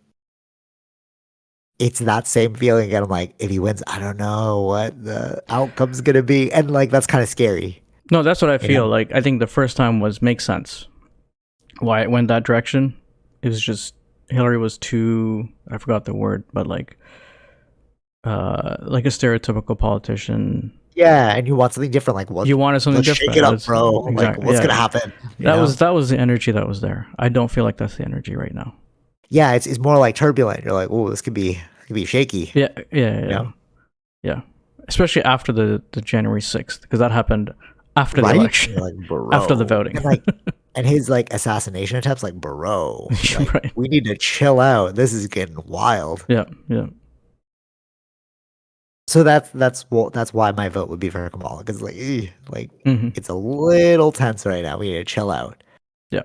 it's that same feeling again. I'm like, if he wins, I don't know what the outcome's gonna be, and like that's kind of scary, No, that's what I you know? feel like. I think the first time was makes sense. Why it went that direction? It was just Hillary was too. I forgot the word, but like a stereotypical politician. Yeah, and you want something different, like what? You wanted something Let's shake different. it up, Let's bro. Like, exactly. what's Yeah, gonna happen? You that know? was the energy that was there. I don't feel like that's the energy right now. Yeah, it's more like turbulent. You're like, oh, this could be shaky. Yeah, yeah, You yeah, know, yeah. Especially after the January 6th, because that happened after the right? election, You're like, after the bro, voting. and his like assassination attempts, like, bro, like Right. we need to chill out. This is getting wild. Yeah, yeah. So that's why my vote would be for Kamala because like Hmm. it's a little tense right now. We need to chill out. Yeah.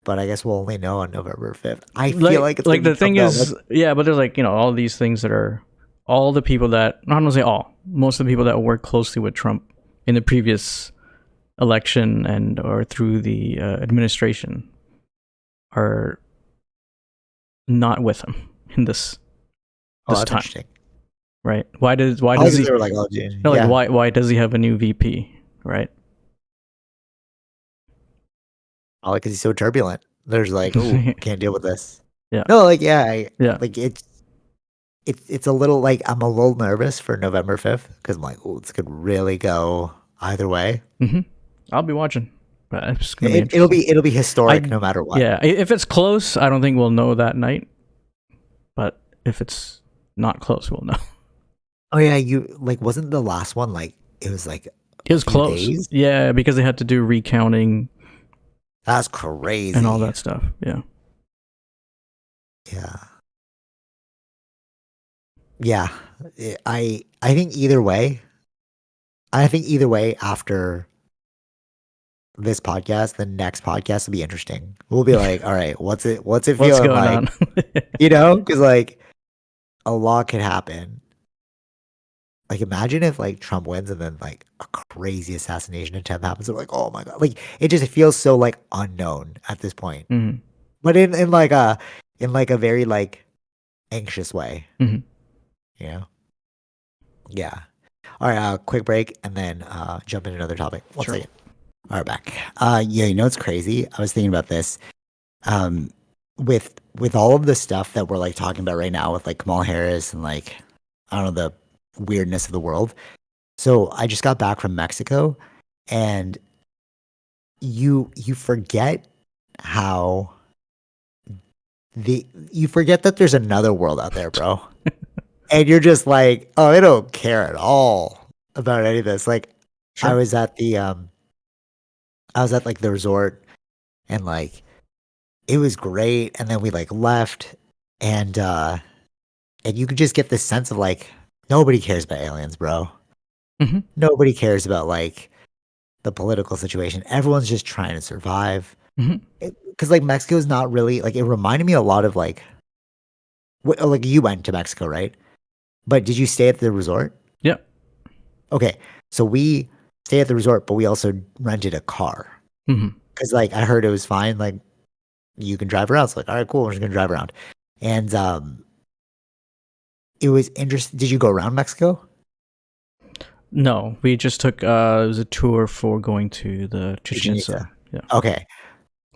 But I guess we'll only know on November 5th. I feel like like it's like gonna be the Trump thing though. Like, is, yeah, but there's like, all these things that are all the people that, not gonna say all, most of the people that work closely with Trump in the previous election and or through the administration are not with him in this oh, this that's time, interesting. right? Why Probably does because he, they were like, oh, dude, like, yeah, why does he have a new VP, right? probably because he's so turbulent. There's like, oh, can't deal with this. Yeah, No, like, yeah, yeah. like it's a little like I'm a little nervous for November 5th because I'm like, oh, this could really go either way. Hmm. I'll be watching, but it's gonna be It'll interesting. be historic I no matter what. Yeah, if it's close, I don't think we'll know that night. But if it's not close, we'll know. Oh yeah, you like wasn't the last one like it was like It a was few close. days. Yeah, because they had to do recounting That's and all crazy. that stuff. Yeah. Yeah. Yeah. I think either way, after this podcast, the next podcast will be interesting. We'll be like, all right, what's it What's feeling going like? on? Because like a lot could happen. Like imagine if like Trump wins and then like a crazy assassination attempt happens. They're like, oh my god, like it just feels so like unknown at this point. Hmm. But in like a very like anxious way, Hmm. you know? Yeah. All right, quick break and then jump into another topic. One Sure. second. All right, back. Yeah, you know what's crazy? I was thinking about this. Um, with all of the stuff that we're like talking about right now with like Kamala Harris and like I don't know the weirdness of the world. So I just got back from Mexico, and you forget how you forget that there's another world out there, bro. And you're just like, oh, I don't care at all about any of this. Like I Sure. was at the I was at like the resort, and like it was great, and then we like left, and you could just get this sense of like nobody cares about aliens, bro. Hmm. Nobody cares about like the political situation. Everyone's just trying to survive. Hmm. Because like Mexico is not really like it reminded me a lot of like like you went to Mexico, right? But did you stay at the resort? Yeah. Okay, so we stayed at the resort, but we also rented a car Hmm. because like I heard it was fine. Like you can drive around. So like, all right, cool, we're just gonna drive around. And it was interesting. Did you go around Mexico? No, we just took it was a tour for going to the Chichen Chichen Itza. Itza. Yeah. Okay,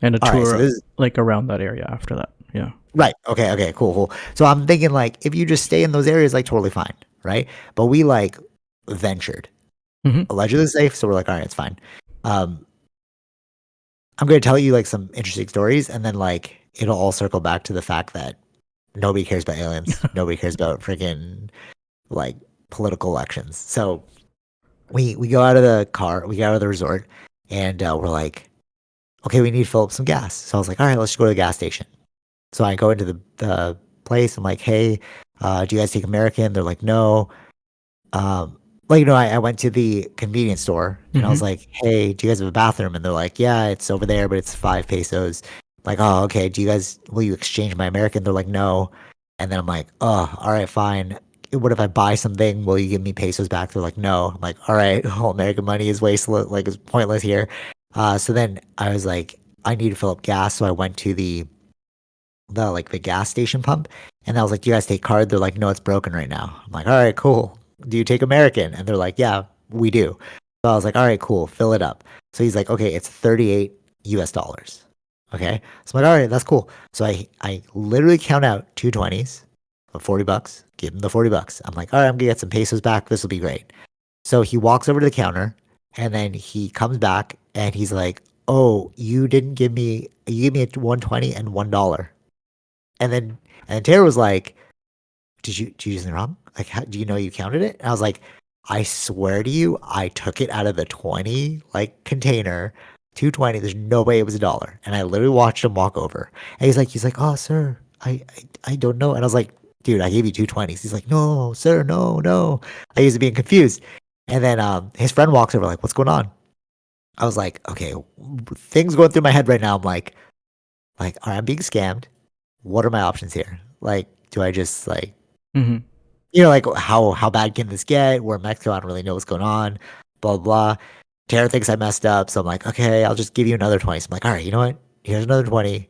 And a all right. So tour this is like around that area after that. Yeah. right. Okay, okay, cool, cool. So I'm thinking like if you just stay in those areas, like totally fine, right? But we like ventured. Hmm. Allegedly safe, so we're like, all right, it's fine. Um, I'm going to tell you like some interesting stories, and then like it'll all circle back to the fact that nobody cares about aliens, nobody cares about freaking like political elections. So we go out of the car, we get out of the resort, and we're like, okay, we need to fill up some gas. So I was like, all right, let's just go to the gas station. So I go into the place. I'm like, hey, do you guys take American? They're like, no. Um, I went to the convenience store and I Hmm. was like, hey, do you guys have a bathroom? And they're like, yeah, it's over there, but it's 5 pesos. Like, oh, okay. Will you exchange my American? They're like, no. And then I'm like, oh, all right, fine. What if I buy something? Will you give me pesos back? They're like, no. I'm like, all right, all American money is wasteless, like it's pointless here. So then I was like, I need to fill up gas. So I went to the gas station pump, and I was like, "Do you guys take card?" They're like, "No, it's broken right now." I'm like, "All right, cool. Do you take American?" And they're like, "Yeah, we do." So I was like, "All right, cool. Fill it up." So he's like, "Okay, it's 38 US dollars." Okay, so I'm like, "All right, that's cool." So I literally count out two 20s for $40. Give him the $40. I'm like, "All right, I'm gonna get some pesos back. This will be great." So he walks over to the counter, and then he comes back and he's like, "Oh, you gave me a 120 and $1." And then Tara was like, did you do something wrong? Like, how, do you know you counted it?" And I was like, I swear to you, I took it out of the 20 like container, 220. There's no way it was a dollar. And I literally watched him walk over. And he's like, oh sir, I don't know. And I was like, dude, I gave you 220s. He's like, no, sir, no, no. I used to being confused. And then his friend walks over, like, what's going on? I was like, okay, things going through my head right now. I'm like, all right, I'm being scammed. What are my options here? Like, do I just like, Hmm. like how bad can this get? We're in Mexico, I don't really know what's going on. Blah blah. Tara thinks I messed up, so I'm like, okay, I'll just give you another 20. So I'm like, all right, you know what? Here's another 20,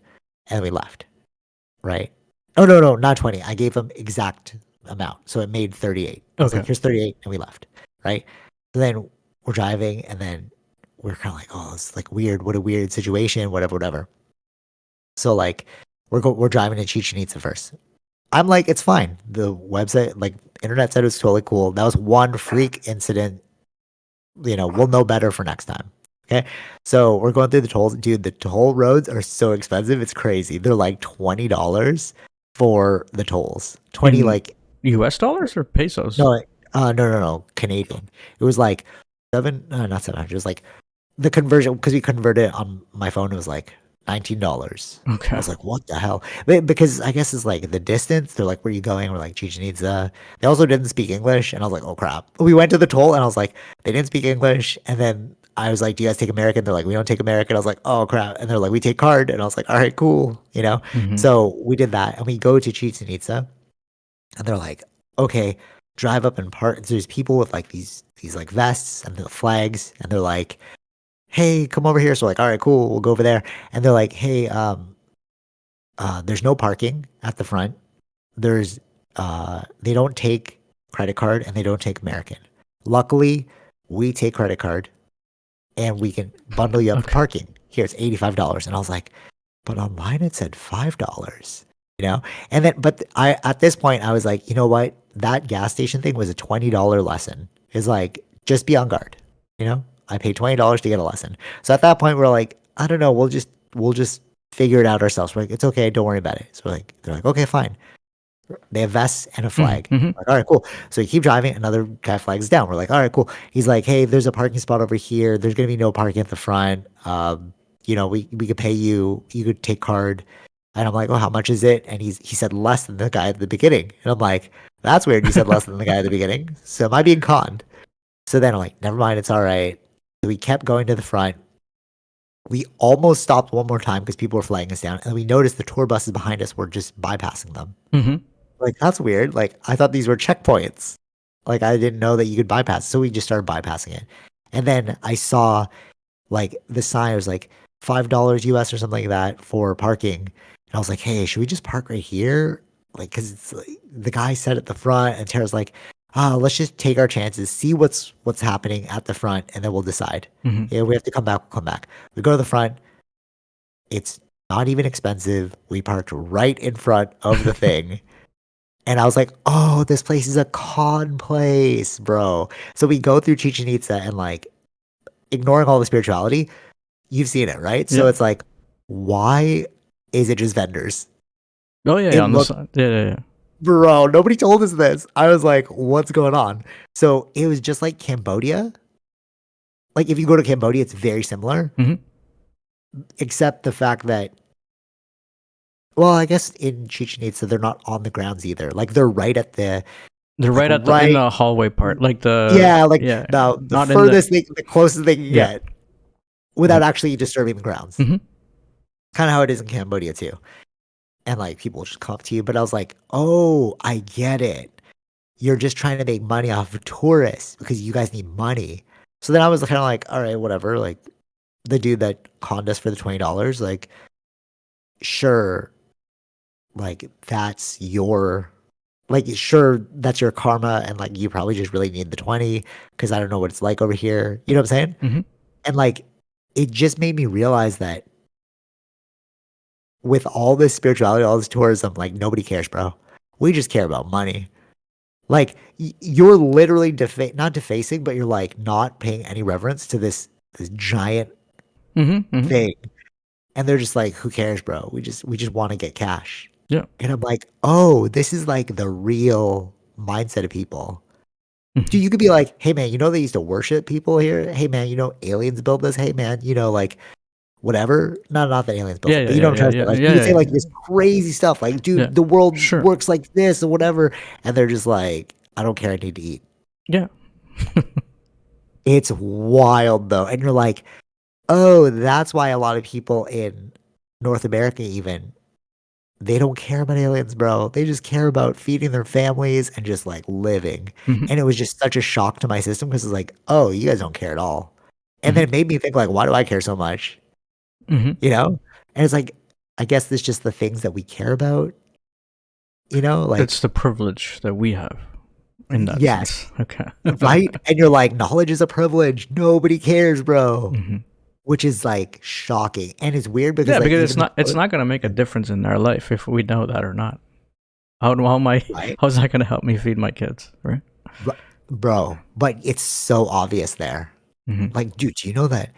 and we left. Right? Oh no, no, not 20. I gave him exact amount, so it made 38. I was like, Okay. here's 38, and we left. Right? So then we're driving, and then we're kind of like, oh, it's like weird. What a weird situation. Whatever, whatever. So like, we're driving to Chichen Itza first. I'm like, it's fine. The website, like, internet said it was totally cool. That was one freak incident. We'll know better for next time. Okay. So we're going through the tolls. Dude, the toll roads are so expensive. It's crazy. They're like $20 for the tolls. 20, In like, US dollars or pesos? no, no, no, no, Canadian. It was like not 700. It was like the conversion because we converted it on my phone. It was like $19. I Okay. was like, what the hell? Because I guess it's like the distance. They're like, where are you going? We're like, Chichen Itza. They also didn't speak English. And I was like, oh crap. We went to the toll and I was like, they didn't speak English. And then I was like, do you guys take American? They're like, we don't take American. I was like, oh crap. And they're like, we take card. And I was like, all right, cool. You know? Hmm. So we did that and we go to Chichen Itza and they're like, okay, drive up and park. There's people with like these like vests and the flags. And they're like, hey, come over here. So we're like, all right, cool. We'll go over there. And they're like, hey, there's no parking at the front. There's they don't take credit card and they don't take American. Luckily, we take credit card and we can bundle you up for Okay. parking. Here it's $85. And I was like, but online it said $5. You know? And then but I at this point I was like, you know what? That gas station thing was a $20 lesson. It's like, just be on guard. You know? I paid $20 to get a lesson. So at that point we're like, I don't know, we'll just figure it out ourselves. We're like, it's okay, don't worry about it. So they're like, okay, fine. They have vests and a flag. Mm-hmm. Like, all right, cool. So we keep driving, another guy flags down. We're like, all right, cool. He's like, hey, there's a parking spot over here. There's gonna be no parking at the front. We could pay you. You could take card. And I'm like, oh, how much is it? And he said less than the guy at the beginning. And I'm like, that's weird. You said less than the guy at the beginning. So am I being conned? So then I'm like, never mind, it's all right. So we kept going to the front. We almost stopped one more time because people were flagging us down, and we noticed the tour buses behind us were just bypassing them. Mm-hmm. Like, that's weird. Like, I thought these were checkpoints. Like, I didn't know that you could bypass. So we just started bypassing it. And then I saw like the sign was like $5 US or something like that for parking. And I was like, hey, should we just park right here? Like, cause it's like, the guy said at the front, and Tara's like, let's just take our chances, see what's happening at the front, and then we'll decide. Mm-hmm. Yeah, we have to come back, we'll come back. We go to the front. It's not even expensive. We parked right in front of the thing. And I was like, oh, this place is a con place, bro. So we go through Chichen Itza and like ignoring all the spirituality, you've seen it, right? So Yeah. it's like, why is it just vendors? Oh yeah, It yeah, on the looked, side. Yeah, yeah, yeah. bro, nobody told us this. I was like, what's going on? So it was just like Cambodia. Like if you go to Cambodia, it's very similar, Mm-hmm. except the fact that, well, I guess in Chichen Itza, they're not on the grounds either. Like they're right at the, They're like right at the in right, the hallway part, like the yeah, like yeah, the not in the furthest thing, the closest they can yeah. get without actually disturbing the grounds. Mm-hmm. Kind of how it is in Cambodia too. And like people just come up to you. But I was like, oh, I get it. You're just trying to make money off of tourists because you guys need money. So then I was kind of like, all right, whatever. Like the dude that conned us for the $20, like, sure, like sure, that's your karma. And like, you probably just really need the 20 because I don't know what it's like over here. You know what I'm saying? Mm-hmm. And like, it just made me realize that with all this spirituality, all this tourism, like nobody cares, bro. We just care about money. Like you're literally not defacing, but you're like not paying any reverence to this giant Mm-hmm. Mm-hmm. thing. And they're just like, who cares, bro? We just want to get cash. Yeah. And I'm like, oh, this is like the real mindset of people. Mm-hmm. Dude, you could be like, hey man, you know they used to worship people here? Hey man, you know aliens built this? Hey man, you know, like whatever. Not that aliens built Yeah, it, yeah, but you know yeah, what I'm trying yeah, to say. yeah, Like yeah, you could say yeah, like yeah. this crazy stuff. Like, Yeah. dude, the world Sure. works like this or whatever. And they're just like, I don't care, I need to eat. Yeah. It's wild though. And you're like, oh, that's why a lot of people in North America even they don't care about aliens, bro. They just care about feeding their families and just like living. Mm-hmm. And it was just such a shock to my system because it's like, oh, you guys don't care at all. And Mm-hmm. then it made me think like, why do I care so much? Mm-hmm. You know? And it's like, I guess it's just the things that we care about, you know, like, It's the privilege that we have in that yes, sense. Okay. right? And you're like, knowledge is a privilege. Nobody cares, bro. Mm-hmm. Which is like shocking. And it's weird because Yeah, like because even it's not gonna make a difference in our life if we know that or not. How am I? right, How's that gonna help me feed my kids? Right. bro, but it's so obvious there. Mm-hmm. Like, dude, do you know that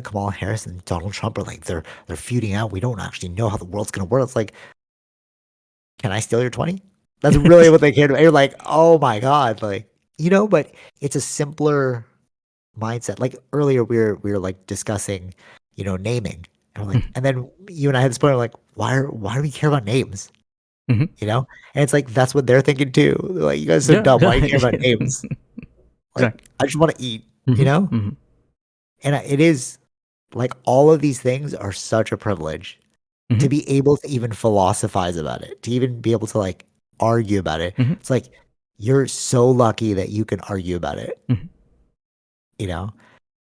Kamala Harris and Donald Trump are like they're feuding out. We don't actually know how the world's gonna work. It's like, can I steal your 20? That's really what they care about. You're like, oh my God, like, you know, but it's a simpler mindset. Like earlier, we were like discussing, naming, and we're like, and then you and I had this point of like, why do we care about names? Hmm. You know, and it's like that's what they're thinking too. They're like, you guys are so Yeah, dumb. Why do you care about yeah. names? Like, Exactly. I just want to eat. You Hmm. know, Hmm. and it is like all of these things are such a privilege Hmm. to be able to even philosophize about it, to even be able to like argue about it. Hmm. It's like you're so lucky that you can argue about it. Hmm. You know,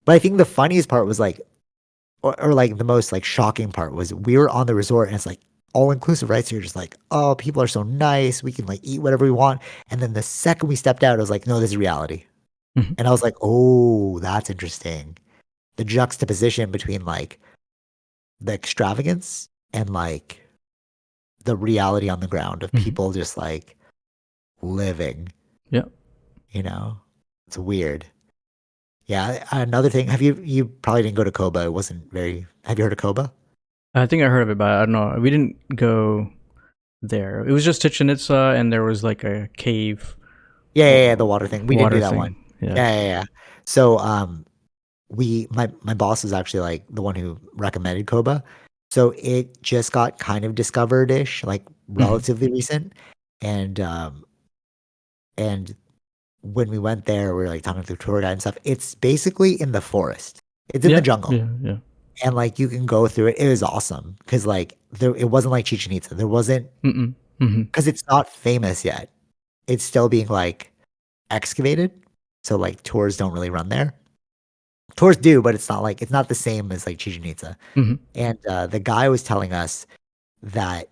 but I think the funniest part was like, or like the most like shocking part was we were on the resort and it's like all inclusive, right? So you're just like, oh, people are so nice. We can like eat whatever we want. And then the second we stepped out, I was like, no, this is reality. Hmm. And I was like, oh, that's interesting. The juxtaposition between like the extravagance and like the reality on the ground of Hmm. people just like living, Yeah. you know? It's weird. Yeah. Another thing, you probably didn't go to Koba. It wasn't very, have you heard of Koba? I think I heard of it, but I don't know. We didn't go there. It was just Chichen Itza, and there was like a cave Yeah, the water thing. We didn't do water that one. thing. Yeah. Yeah. So, my boss is actually like the one who recommended Koba. So it just got kind of discovered-ish, like Hmm. relatively recent. And and when we went there, we were like talking to the tour guide and stuff. It's basically in the forest. It's in the Yeah. jungle. Yeah. Yeah. And like you can go through it. It was awesome because like it wasn't like Chichen Itza. There wasn't Mm-mm. Hmm. because it's not famous yet. It's still being like excavated. So like tours don't really run there. Tours do, but it's not the same as like Chichen Itza. Hmm. And the guy was telling us that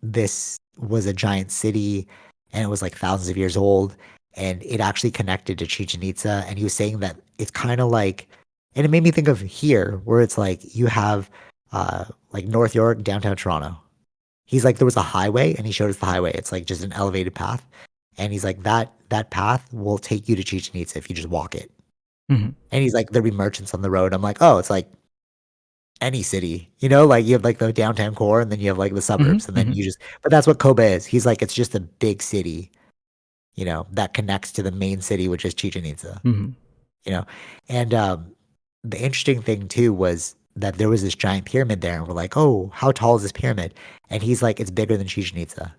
this was a giant city and it was like thousands of years old and it actually connected to Chichen Itza. And he was saying that it's kind of like, and it made me think of here where it's like you have like North York, downtown Toronto. He's like, there was a highway and he showed us the highway. It's like just an elevated path. And he's like, that path will take you to Chichen Itza if you just walk it. Hmm. And he's like, there'll be merchants on the road. I'm like, oh, it's like any city, like you have like the downtown core and then you have like the Hmm. suburbs and then Hmm. you just, but that's what Kobe is. He's like, it's just a big city, that connects to the main city, which is Chichen Itza, Hmm. you know? And the interesting thing too was that there was this giant pyramid there and we're like, oh, how tall is this pyramid? And he's like, it's bigger than Chichen Itza.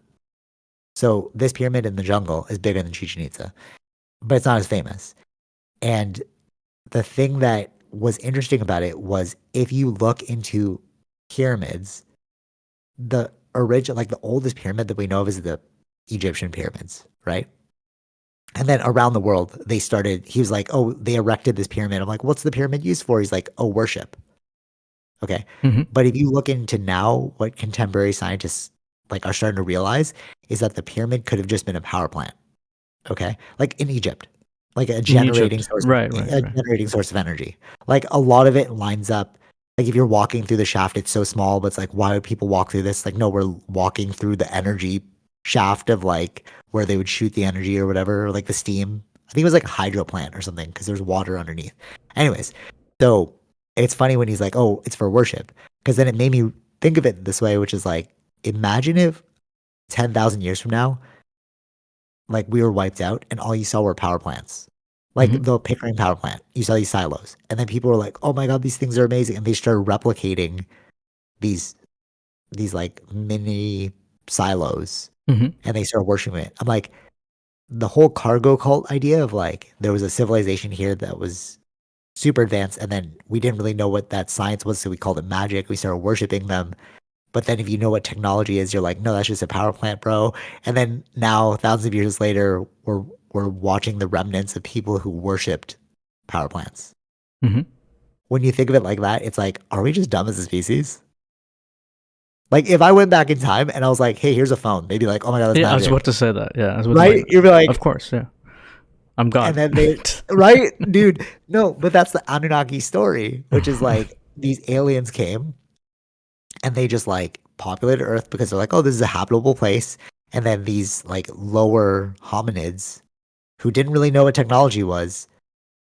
So this pyramid in the jungle is bigger than Chichen Itza, but it's not as famous. And the thing that was interesting about it was if you look into pyramids, the original, like the oldest pyramid that we know of is the Egyptian pyramids, right? And then around the world, he was like, oh, they erected this pyramid. I'm like, what's the pyramid used for? He's like, oh, worship. Okay. Hmm. But if you look into now, what contemporary scientists like are starting to realize is that the pyramid could have just been a power plant. Okay. Like in Egypt, like In Egypt. Right. Right. a Right. generating source of energy. Like a lot of it lines up. Like if you're walking through the shaft, it's so small, but it's like, why would people walk through this? Like, no, we're walking through the energy shaft of like where they would shoot the energy or whatever, or like the steam. I think it was like a hydro plant or something because there's water underneath. Anyways, so it's funny when he's like, oh, it's for worship. Because then it made me think of it this way, which is like, imagine if 10,000 years from now, like we were wiped out and all you saw were power plants. Like Hmm. the Pickering power plant. You saw these silos. And then people were like, "Oh my god, these things are amazing." And they started replicating these like mini silos Hmm. and they started worshiping it. I'm like, the whole cargo cult idea of like there was a civilization here that was super advanced and then we didn't really know what that science was, so we called it magic. We started worshiping them. But then if you know what technology is, you're like, no, that's just a power plant, bro. And then now, thousands of years later, we're watching the remnants of people who worshipped power plants. Hmm. When you think of it like that, it's like, are we just dumb as a species? Like if I went back in time and I was like, hey, here's a phone, they'd be like, oh my god, that's Yeah, I was magic. about to say that. Yeah, I was about to Right? like, You'd be of like, course, yeah. I'm and God. then they right? Dude, no, but that's the Anunnaki story, which is like these aliens came and they just like populated Earth because they're like, oh, this is a habitable place. And then these like lower hominids who didn't really know what technology was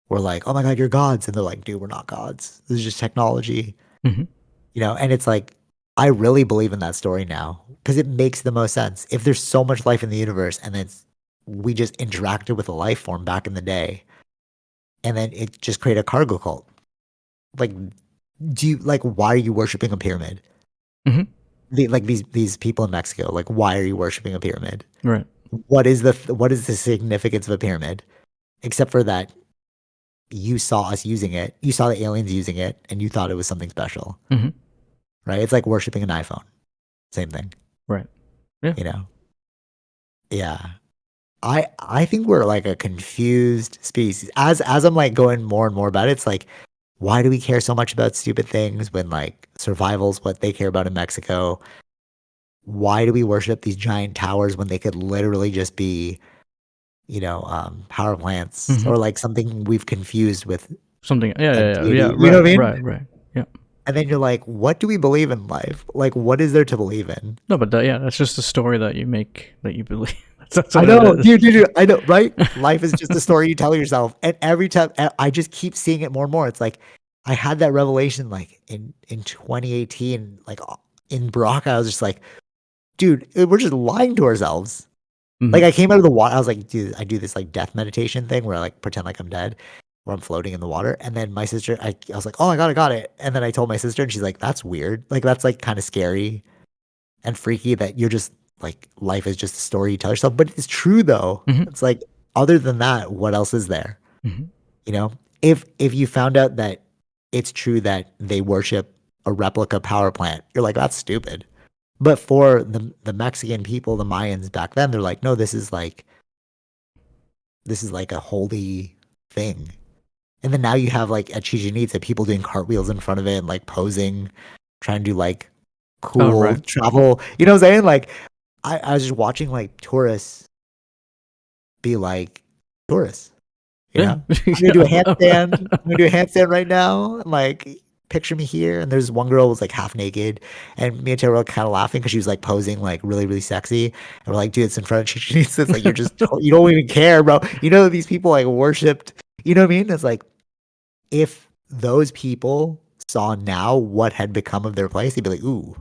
were like, oh my God, you're gods. And they're like, dude, we're not gods. This is just technology, Hmm. And it's like, I really believe in that story now because it makes the most sense. If there's so much life in the universe and then we just interacted with a life form back in the day, and then it just created a cargo cult. Like, why are you worshiping a pyramid? Hmm. Like these people in Mexico, like why are you worshiping a pyramid? Right. What is the significance of a pyramid? Except for that you saw us using it, you saw the aliens using it, and you thought it was something special, Hmm. right? It's like worshiping an iPhone. Same thing, Right. Yeah. you know? Yeah. I think we're like a confused species. As I'm like going more and more about it, it's like, why do we care so much about stupid things when like survival's what they care about in Mexico? Why do we worship these giant towers when they could literally just be, power plants Hmm. or like something we've confused with Something. Yeah. a Yeah. Yeah. Yeah. deity? You know Right. what I mean? Right. Right. Yeah. And then you're like, what do we believe in life? Like, what is there to believe in? No, but yeah, that's just a story that you make that you believe. That's I what it know, is. dude, I know, right? Life is just a story you tell yourself. And every time I just keep seeing it more and more. It's like I had that revelation like in 2018, like in Baraka, I was just like, dude, we're just lying to ourselves. Like Hmm. I came out of the water, I was like, dude, I do this like death meditation thing where I like pretend like I'm dead, where I'm floating in the water. And then my sister, I was like, oh my God, I got it. And then I told my sister, and she's like, that's weird. Like that's like kind of scary and freaky that you're just like life is just a story you tell yourself. But it's true though. Hmm. It's like other than that, what else is there? Hmm. You know, if you found out that it's true that they worship a replica power plant, you're like, that's stupid. But for the Mexican people, the Mayans back then, they're like, no, this is like a holy thing. And then now you have like at Chichen Itza, people doing cartwheels in front of it and like posing, trying to do like Oh, cool right. travel. You know what I'm saying? Like I was just watching like tourists be like tourists. You Yeah. know, I'm gonna do a handstand. I'm gonna do a handstand right now. And like, picture me here. And there's one girl who was like half naked, and me and Taylor were kind of laughing because she was like posing like really, really sexy. And we're like, dude, it's in front of Chichen Itza. It's like you don't even care, bro. You know these people like worshipped. You know what I mean? It's like if those people saw now what had become of their place, they'd be like, ooh,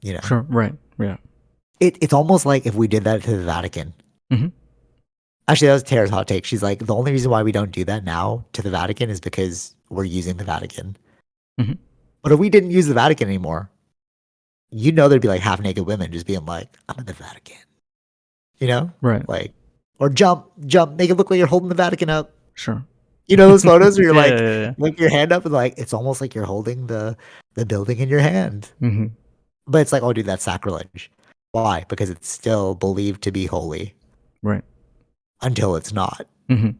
you know. Sure. Right. Yeah. It's almost like if we did that to the Vatican. Hmm. Actually, that was Tara's hot take. She's like, the only reason why we don't do that now to the Vatican is because we're using the Vatican. Hmm. But if we didn't use the Vatican anymore, you know there'd be like half naked women just being like, I'm in the Vatican. You know? Right. Like, or jump, make it look like you're holding the Vatican up. Sure. You know those photos where you're Yeah. like, Yeah. like your hand up and like it's almost like you're holding the building in your hand. Yeah. Hmm. But it's like, oh dude, that's sacrilege. Why? Because it's still believed to be holy Right. until it's not. Hmm.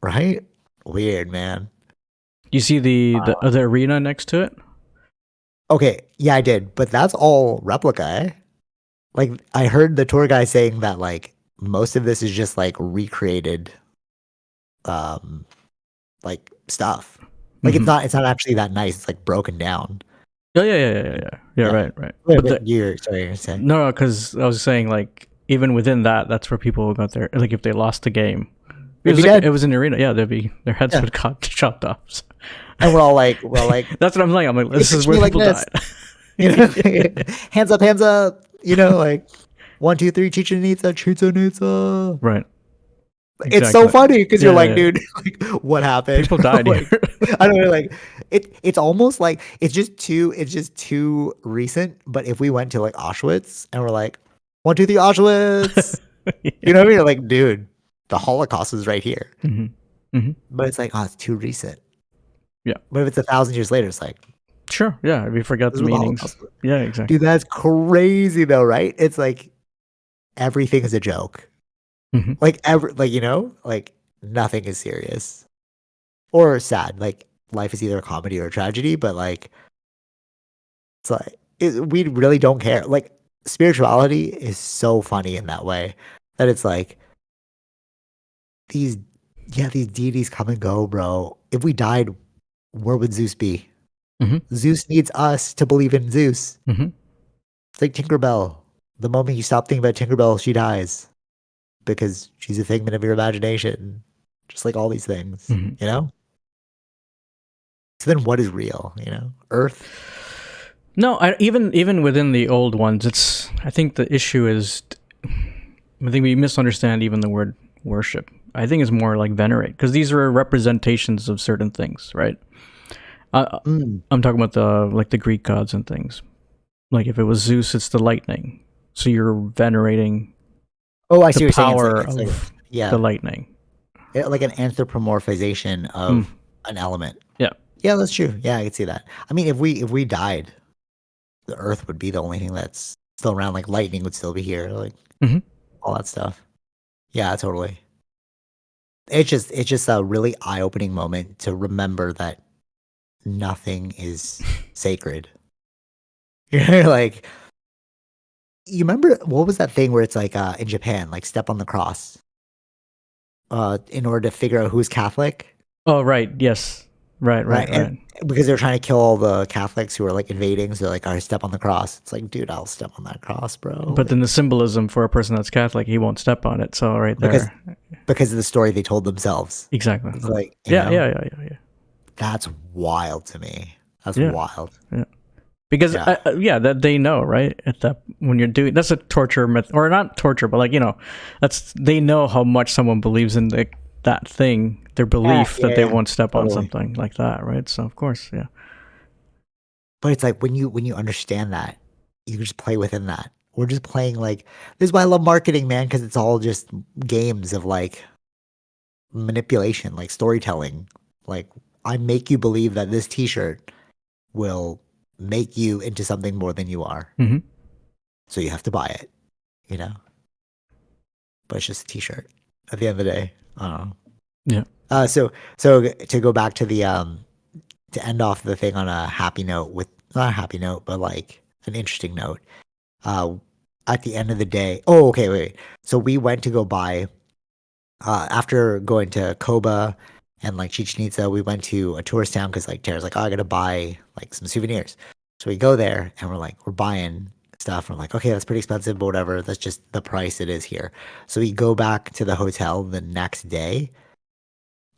Right? Weird, man. You see the arena next to it? Okay, yeah, I did, but that's all replica, eh? Like I heard the tour guy saying that like most of this is just like recreated um like stuff. Like Hmm. it's not actually that nice. It's like broken down. Oh, yeah. Yeah. Yeah. Yeah. Yeah. Yeah. Yeah. Right. Right. Wait, But but you're saying. no, because I was saying like even within that, that's where people got their like if they lost the game. They'd be Like, dead. it was an arena. Yeah, their heads Yeah. would got chopped off. So. And we're all like That's what I'm saying. I'm like, this is picture where me like people this. died. You know, hands up, hands up. You know, like 1, 2, 3, Chichen Itza, Chichen Itza. Right. It's so Exactly. funny because Yeah, you're like, yeah. dude, like, what happened? People died Like, here. I don't know, like it's almost like it's just too recent. But if we went to like Auschwitz and we're like, 1, 2, 3, Auschwitz, you know what I mean? Like, dude, the Holocaust is right here. Hmm. Hmm. But it's like, oh, it's too recent. Yeah. But if it's 1,000 years later, it's like, Sure. Yeah. We forgot this the is what the meanings. Holocaust was. Yeah. Exactly. Dude, that's crazy though, right? It's like everything is a joke. Hmm. Like you know, like nothing is serious or sad. Like life is either a comedy or a tragedy, but like it's like we really don't care. Like spirituality is so funny in that way that it's like these these deities come and go, bro. If we died, where would Zeus be? Hmm. Zeus needs us to believe in Zeus. Hmm. It's like Tinkerbell. The moment you stop thinking about Tinkerbell, she dies because she's a figment of your imagination, just like all these things, Hmm. you know? So then what is real, you know? Earth? No, even within the old ones, I think the issue is, I think we misunderstand even the word worship I think it's more like venerate, because these are representations of certain things, right? Uh, Mm. I'm talking about the Greek gods and things. Like if it was Zeus, it's the lightning. So you're venerating Oh, I the see what you're saying. power It's like of the yeah, lightning. like an anthropomorphization Mm, of an element. yeah. Yeah, that's true. Yeah, I can see that. I mean, if we died, the Earth would be the only thing that's still around. Like lightning would still be here, like Hmm. all that stuff. Yeah, totally. It's just a really eye opening moment to remember that nothing is sacred. You're like, you remember what was that thing where it's like in Japan, like step on the cross, in order to figure out who's Catholic, Oh, right. Yes. Right. right? Right. And Right. because they're trying to kill all the Catholics who are like invading, so they're like, all right, step on the cross. It's like, dude, I'll step on that cross, bro. But then the symbolism for a person that's Catholic, he won't step on it. So right Because there, because of the story they told themselves. exactly. It's like, you Yeah. know, Yeah. Yeah. Yeah. Yeah. that's wild to me. That's Yeah. wild. Yeah. Because Yeah. yeah, that they know, right? At that when you're doing that's a torture myth, or not torture, but like that's they know how much someone believes in that thing, their Yeah, belief that yeah, they yeah. won't step on Totally. something like that, right? So of course, yeah. But it's like when you understand that, you can just play within that. We're just playing like this is why I love marketing, man, because it's all just games of like manipulation, like storytelling. Like I make you believe that this t-shirt will make you into something more than you are. Hmm. So you have to buy it, you know? But it's just a t-shirt at the end of the day. I don't know. Yeah. So to go back to the to end off the thing on a happy note with not a happy note, but like an interesting note. Uh, at the end of the day, oh, okay, wait. So we went to go buy after going to Koba and like Chichen Itza, we went to a tourist town because like Tara's like, oh, I gotta buy like some souvenirs. So we go there and we're buying stuff. We're like, okay, that's pretty expensive, but whatever. That's just the price it is here. So we go back to the hotel the next day.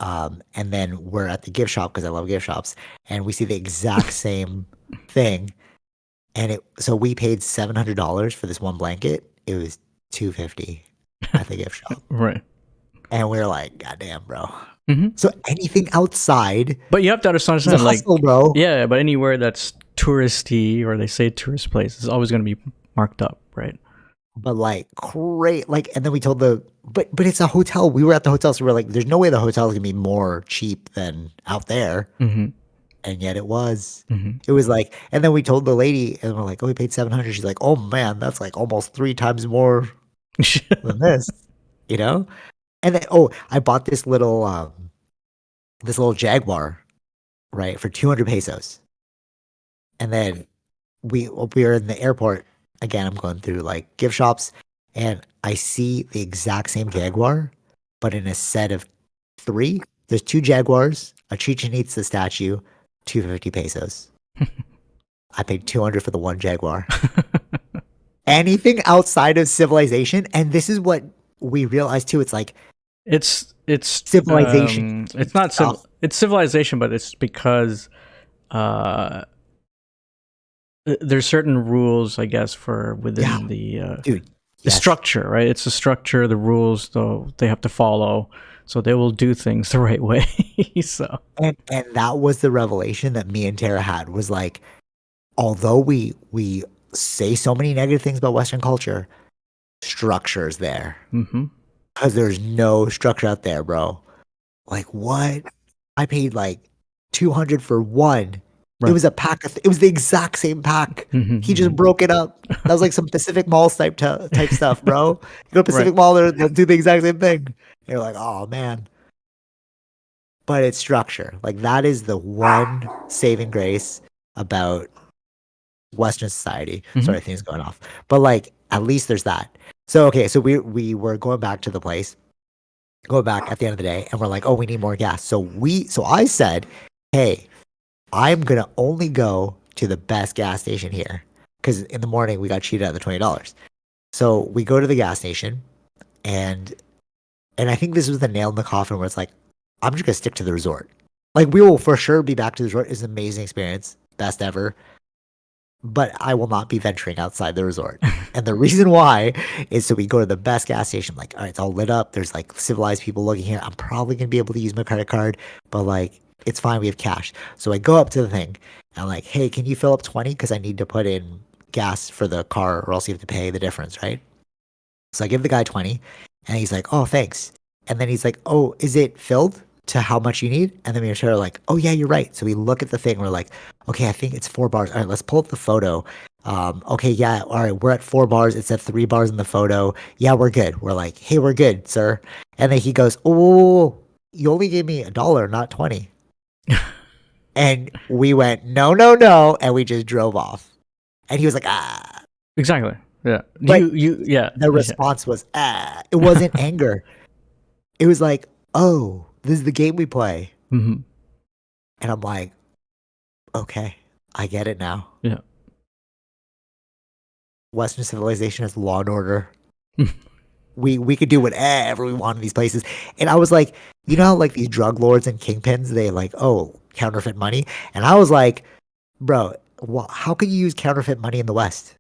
And then we're at the gift shop because I love gift shops, and we see the exact same thing. And so we paid $700 for this one blanket. It was 250 at the gift shop, Right. and we are like, God damn, bro. Hmm. So anything outside But you have to is a understand, like, hustle, bro. yeah, but anywhere that's touristy or they say tourist place is always going to be marked up, right? But like great, like, and then we told but it's a hotel. We were at the hotel, so we are like, there's no way the hotel is gonna be more cheap than out there. Hmm. And yet it was. Hmm. It was like, and then we told the lady, and we're like, oh, we paid 700. She's like, oh man, that's like almost three times more than this, you know? And then, oh, I bought this little Jaguar, right, for 200 pesos. And then we were in the airport again. I'm going through like gift shops, and I see the exact same Jaguar, but in a set of three. There's two Jaguars, a Chichen Itza statue, 250 pesos. I paid 200 for the one Jaguar. Anything outside of civilization, and this is what we realized too. It's like civilization it's keeps not stuff. it's civilization, but it's because uh there's certain rules, I guess, for Yeah, within dude. the Yes, structure, right? It's the structure, the rules, though they have to follow, so they will do things the right way. So, and that was the revelation that me and Tara had was like, although we say so many negative things about Western culture, structure is there hmm, because there's no structure out there, bro. Like what? I paid like 200 for one. It right. was a pack of, it was the exact same pack. He just Hmm. broke it up. That was like some Pacific Mall type stuff, bro. You go to Right. Pacific Mall, they'll do the exact same thing. And you're like, oh man. But it's structure. Like that is the one saving grace about Western society. Hmm. Sorry, things going off. But like at least there's that. So okay, so we were going back to the place, going back at the end of the day, and we're like, oh, we need more gas. So I said, hey, I'm gonna only go to the best gas station here. Because in the morning we got cheated out of the $20. So we go to the gas station, and I think this was the nail in the coffin where it's like, I'm just gonna stick to the resort. Like we will for sure be back to the resort. It's an amazing experience, best ever. but I will not be venturing outside the resort. And the reason why is so we go to the best gas station. Like, all right, it's all lit up. There's like civilized people looking here. I'm probably gonna be able to use my credit card, but like it's fine. We have cash. So I go up to the thing and I'm like, hey, can you fill up 20? Because I need to put in gas for the car, or else you have to pay the difference, right? So I give the guy 20 and he's like, oh, thanks. And then he's like, oh, is it filled to how much you need? And then we are like, oh, yeah, you're right. So we look at the thing. We're like, okay, I think it's 4 bars. All right, let's pull up the photo. Okay, yeah, all right, we're at 4 bars. It's at 3 bars in the photo. Yeah, we're good. We're like, hey, we're good, sir. And then he goes, oh, you only gave me $1, not 20. And we went, no, no, no. And we just drove off. And he was like, ah. Exactly. Yeah. But Yeah. the response was, ah. It wasn't anger. It was like, oh, this is the game we play. Mm-hmm. And I'm like, okay, I get it now. Yeah. Western civilization has law and order. We could do whatever we want in these places. And I was like, you know how like these drug lords and kingpins, they like, oh, counterfeit money. And I was like, bro, how can you use counterfeit money in the West?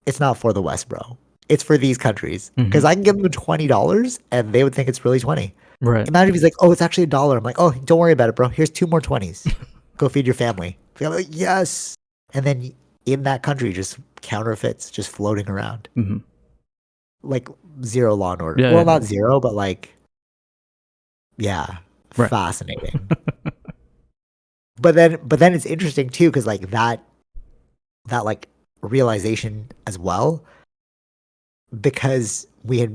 It's not for the West, bro. It's for these countries. Because I can give them $20 and they would think it's really 20. Right. Imagine if he's like, oh, it's actually $1. I'm like, oh, don't worry about it, bro. Here's 2 more 20s. Go feed your family. I'm like, yes. And then in that country, just counterfeits just floating around. Mm-hmm. Like zero law and order. Yeah, well, yeah. not zero, but like, yeah, Right. fascinating. but then it's interesting too, because like that like realization as well, because we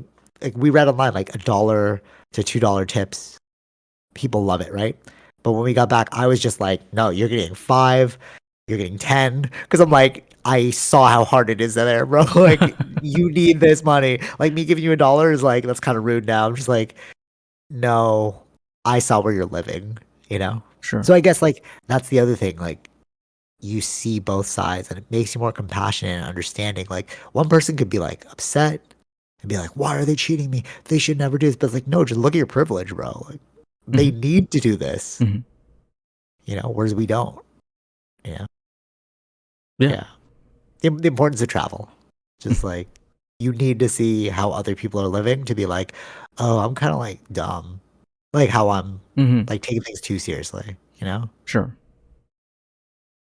read online like $1 to $2 tips, people love it, right? But when we got back, I was just like, no, you're getting 5, you're getting 10, because I'm like, I saw how hard it is there, bro. Like, you need this money. Like, me giving you $1 is like, that's kind of rude now. I'm just like, no, I saw where you're living, you know? Sure. So I guess like that's the other thing. Like, you see both sides and it makes you more compassionate and understanding. Like, one person could be like upset and be like, why are they cheating me? They should never do this. But it's like, no, just look at your privilege, bro. Like, they need to do this, Mhm. you know, whereas we don't. Yeah. Yeah. The importance of travel. Just like, you need to see how other people are living to be like, oh, I'm kind of like dumb. Like how I'm Mm-hmm. like taking things too seriously, you know? Sure.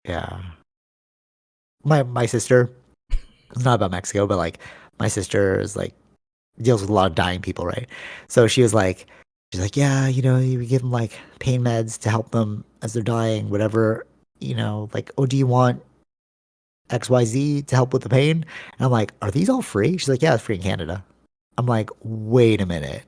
Yeah. My sister, it's not about Mexico, but like my sister is like deals with a lot of dying people, right? So she's like, yeah, you know, you give them like pain meds to help them as they're dying, whatever, you know, like, oh, do you want XYZ to help with the pain? And I'm like, are these all free? She's like, yeah, it's free in Canada. I'm like, wait a minute.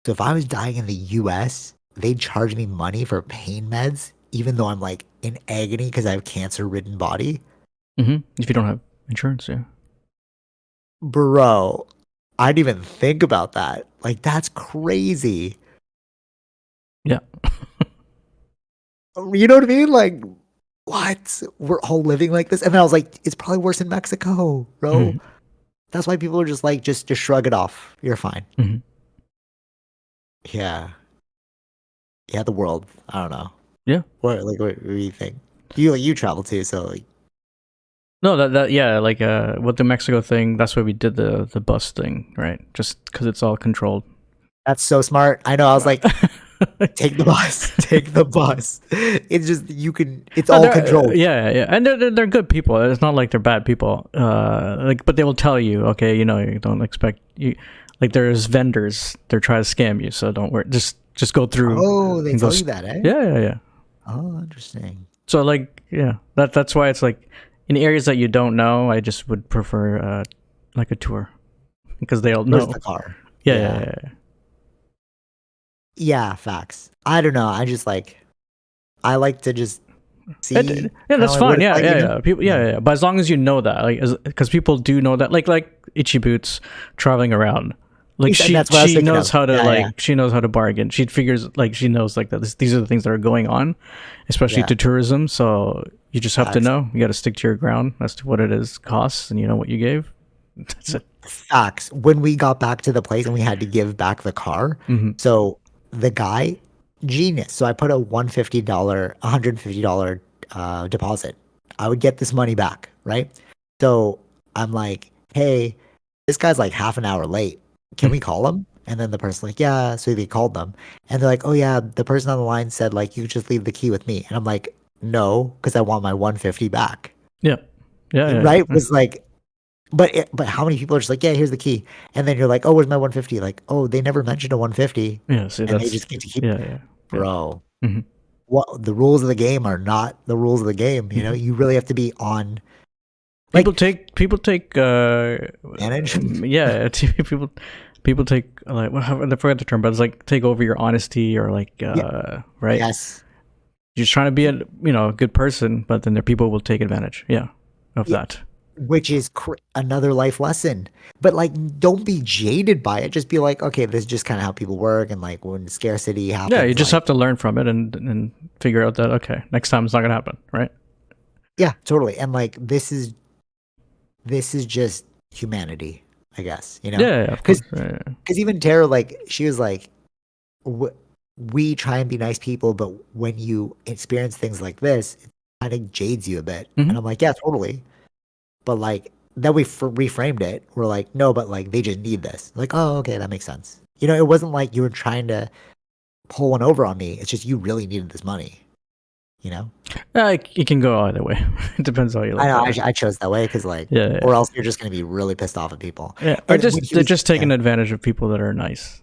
So if I was dying in the US, they'd charge me money for pain meds, even though I'm like in agony because I have cancer-ridden body? Mm-hmm. If you don't have insurance, yeah. Bro, I didn't even think about that. Like, that's crazy. Yeah. You know what I mean? Like, what? We're all living like this? And then I was like, it's probably worse in Mexico, bro. Mhm. That's why people are just like, just shrug it off. You're fine. Mm-hmm. Yeah. Yeah, the world. I don't know. Yeah. What do you think? You travel too, so like, No, that yeah, like with the Mexico thing, that's why we did the bus thing, right? Just because it's all controlled. that's so smart. I know. I was like, take the bus. Take the bus. It's just it's all controlled. Yeah, and they're good people. It's not like they're bad people. Like, but they will tell you, okay, you know, you don't expect you. Like, there's vendors. They're trying to scam you, so don't worry. Just go through. Oh, they and tell you that, eh? Yeah. Oh, interesting. So like, yeah, that's why it's like in areas that you don't know, I just would prefer like a tour because they'll know. Where's the car? Yeah. Yeah, facts. I don't know. I just like, I like to just see. Yeah, that's like fine. what it's Yeah, like, you know? People, yeah. But as long as you know that, like, because people do know that, like Itchy Boots traveling around, like That's what I was she thinking knows of. how to Yeah. she knows how to bargain. She figures like she knows like that. These are the things that are going on, especially Yeah. to tourism. So you just have to Facts. know. You got to stick to your ground as to what it is costs, and you know what you gave. That's it. Facts. When we got back to the place and we had to give back the car, Mhm. so the guy, genius. So I put a $150 deposit. I would get this money back, right? So I'm like, hey, this guy's like half an hour late. Can we call him? And then the person's like, yeah. So they called them. And they're like, oh yeah, the person on the line said like you could just leave the key with me. And I'm like, no, because I want my 150 back. Yeah. Yeah. Yeah. Right? Was like, but how many people are just like, yeah, here's the key. And then you're like, oh, where's my 150? Like, oh, they never mentioned a 150. Yeah. See, And they that's just get to keep, yeah. Yeah. Yeah. bro. hmm What the rules of the game are not the rules of the game. You know, hmm you really have to be on People like take manage. yeah, people take like I forgot the term, but it's like take over your honesty or like Yeah, right. yes. You're just trying to be a good person, but then there people will take advantage. Yeah, of Yeah, that. which is another life lesson. But like, don't be jaded by it. Just be like, okay, this is just kind of how people work. And like, when scarcity Yeah, you happens, just like, have to learn from it and figure out that okay, next time it's not gonna happen, right? yeah, totally. And like, this is just humanity, I guess. You know, Yeah, yeah, of because course. Yeah, even Tara, like, she was like, we try and be nice people, but when you experience things like this, it kind of jades you a bit. yeah. And I'm like, yeah, totally. But like, then we reframed it. We're like, no, but like, they just need this. Like, oh, okay, that makes sense. You know, it wasn't like you were trying to pull one over on me. It's just you really needed this money. You know, It can go either way. It depends how you I look know at it. I chose that way because like, Yeah, or yeah, else you're just gonna be really pissed off at people. yeah. Or And just when he they're was, just taking advantage of people that are nice.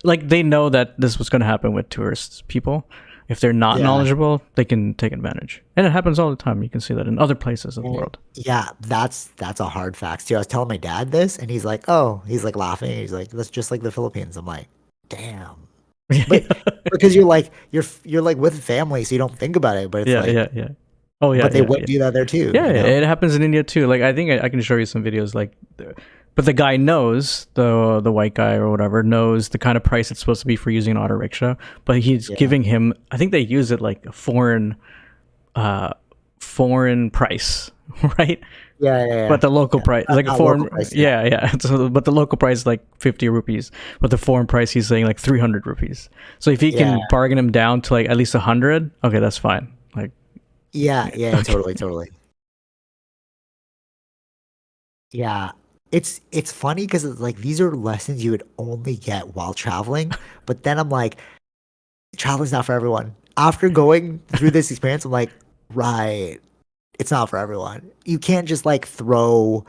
Like they know that this was going to happen with tourist people. If they're not yeah, knowledgeable, they can take advantage, and it happens all the time. You can see that in other places of the world. yeah, that's a hard fact too. I was telling my dad this, and he's like, oh, he's like laughing. He's like, that's just like the Philippines. I'm like, damn. But because you're like you're like with family, so you don't think about it. But it's yeah, like, yeah, yeah. Oh yeah, but they yeah, would yeah. do that there too, Yeah, you yeah, know? it happens in India too. Like I think I can show you some videos. Like, but the guy knows the white guy or whatever knows the kind of price it's supposed to be for using an auto rickshaw, but he's Yeah, giving him. I think they use it like a foreign price, right? yeah, yeah, yeah. But the local Yeah. price, like a Not local foreign, price, yeah. yeah, yeah. So, but the local price is like 50 rupees, but the foreign price he's saying like 300 rupees. So if he Yeah, can bargain him down to like at least 100, okay, that's fine. Like, yeah, yeah, okay, totally, totally. Yeah. It's funny because it's like these are lessons you would only get while traveling. But then I'm like, traveling's not for everyone. After going through this experience, I'm like, right, it's not for everyone. You can't just like throw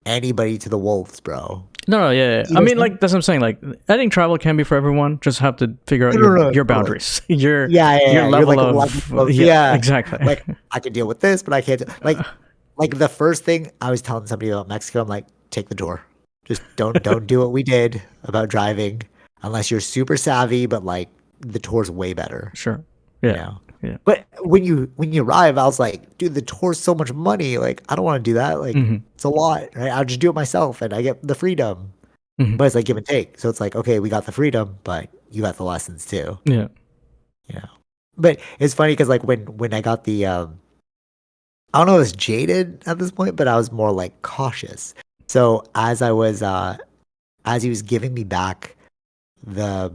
anybody to the wolves, bro. no, no, yeah, yeah. You I know what mean, I'm saying? like that's what I'm saying. Like, I think travel can be for everyone. Just have to figure out No, no, no, your totally. boundaries, your Yeah, yeah, your yeah. You're level like a level of of, yeah, yeah. exactly. Like I can deal with this, but I can't. Like the first thing I was telling somebody about Mexico, I'm like, take the tour. Just don't do what we did about driving unless you're super savvy. But like the tour's way better, Sure. you Yeah. know. Yeah. But when you arrive, I was like, dude, the tour's so much money. Like I don't want to do that. Like hmm it's a lot, right? I'll just do it myself, and I get the freedom. hmm But it's like give and take. So it's like, okay, we got the freedom, but you got the lessons too, Yeah. you know. But it's funny because like when I got the I don't know, if I was jaded at this point, but I was more like cautious. So as he was giving me back the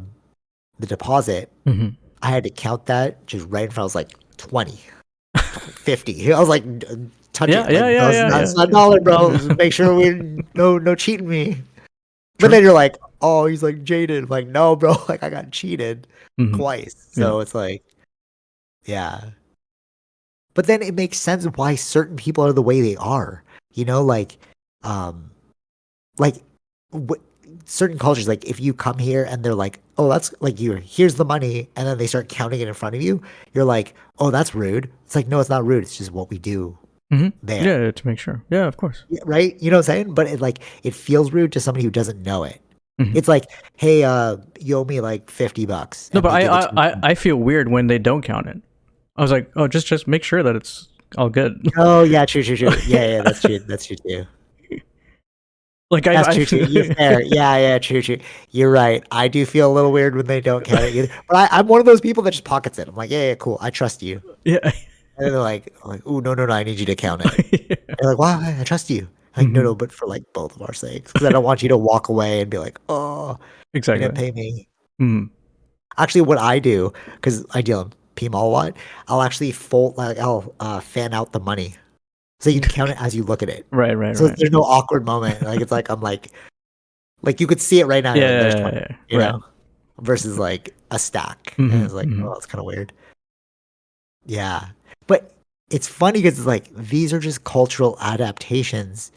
deposit, hmm I had to count that just right in front. I was like 20, 50. I was like, touch Yeah. it. Like, Yeah. no, Yeah. Yeah. it's not a dollar, bro. Just make sure we no cheating me. But True. then you're like, oh, he's like jaded. I'm like, no, bro, like I got cheated hmm twice. Yeah. So it's like, yeah. But then it makes sense why certain people are the way they are. You know, um, like what certain cultures, like if you come here and they're like, oh, that's like you here's the money, and then they start counting it in front of you, you're like, oh, that's rude. It's like, no, it's not rude. It's just what we do there. Yeah. To make sure. Yeah. Of course. Yeah, right? You know what I'm saying? But it like it feels rude to somebody who doesn't know it. hmm It's like, hey, you owe me like $50, No, and but they give it to I feel weird when they don't count it. I was like, oh, just make sure that it's all good. oh yeah, true, true, true. Yeah, yeah, that's true. That's true too. Like That's I true too. feel You're fair. Yeah, yeah, true, true. You're right. I do feel a little weird when they don't count it either. But I'm one of those people that just pockets it. I'm like, yeah, yeah, cool. I trust you. yeah. And then they're like, oh no, no, no, I need you to count it. They're like, wow, I trust you. Like, no, hmm no, but for like both of our sakes, because I don't want you to walk away and be like, oh, you didn't Exactly. pay me. hmm Actually, what I do, because I deal in PMall a lot, I'll actually fold, like, I'll fan out the money. so you can count it as you look at it. Right, right, So right. there's no awkward moment. Like it's like I'm like you could see it right now. You're like, there's 20, Yeah, you right. know, versus like a stack, and Hmm, it's like, hmm. oh, it's kind of weird. Yeah, but it's funny because it's like these are just cultural adaptations,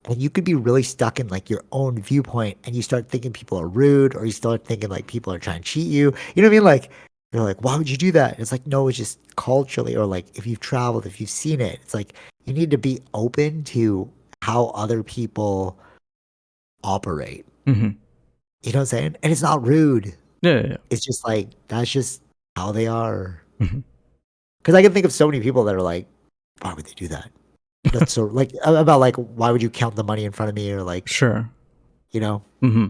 and you could be really stuck in like your own viewpoint, and you start thinking people are rude, or you start thinking like people are trying to cheat you. You know what I mean? Like you're like, why would you do that? It's like no, it's just culturally, or like if you've traveled, if you've seen it, it's like you need to be open to how other people operate. Hmm. You know what I'm saying? And it's not rude. Yeah, yeah, It's just like that's just how they are. yeah. Hmm. Because I can think of so many people that are like, why would they do that? That's so like about like why would you count the money in front of me or like Sure. you know Hmm.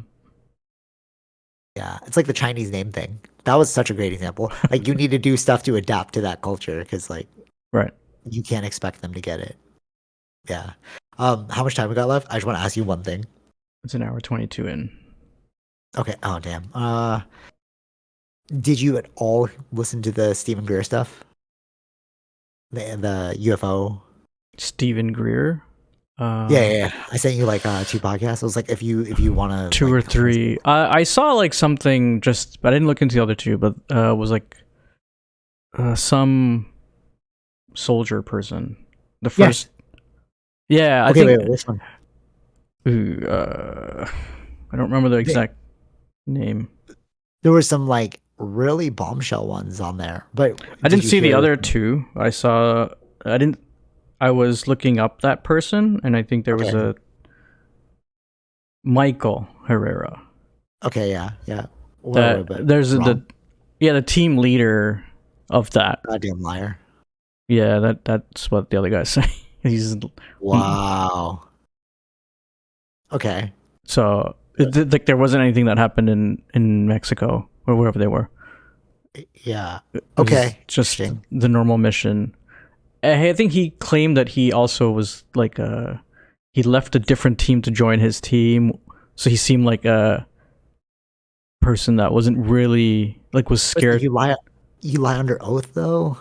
yeah it's like the Chinese name thing. That was such a great example. Like you need to do stuff to adapt to that culture because like Right. you can't expect them to get it. Yeah. How much time we got left? I just want to ask you one thing. It's an hour 22 in. Okay. Oh damn. Did you at all listen to the Stephen Greer stuff? The UFO. Stephen Greer. Yeah. I sent you like two podcasts. I was like, if you want to Two like or three. I saw like something just, but I didn't look into the other two. But was like some soldier person. The yes. first. Yeah, I Okay, think. wait, which one? Ooh, I don't remember the They- exact name. There were some like really bombshell ones on there, but I did didn't you see the hear? other two. I saw. I didn't. I was looking up that person, and I think there was Okay, a Michael Herrera. okay, yeah. That But there's wrong. the team leader of that. Goddamn liar. Yeah, that's what the other guy's saying. He's Wow. Okay. so like there wasn't anything that happened in Mexico or wherever they were. Yeah. It was Okay. just Interesting. the normal mission. I think he claimed that he also was like he left a different team to join his team, so he seemed like a person that wasn't really like was But scared you lie under oath though.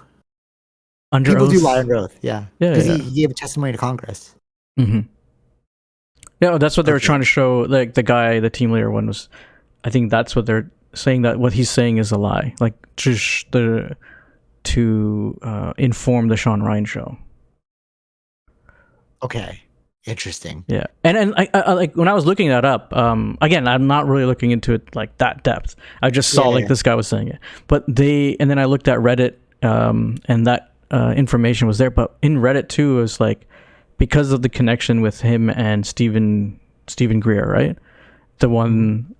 under People do lie oath. under oath. Yeah, Yeah, because yeah. he gave a testimony to Congress. Hmm. Yeah, that's what they were Okay. trying to show. Like the guy, the team leader one was. I think that's what they're saying. That what he's saying is a lie. Like just to inform the Sean Ryan show. Okay. Interesting. Yeah, and I like when I was looking that up. Again, I'm not really looking into it like that depth. I just saw like Yeah. this guy was saying it, but and then I looked at Reddit, and that information was there. But in Reddit too, it was like because of the connection with him and Stephen Greer, right? The one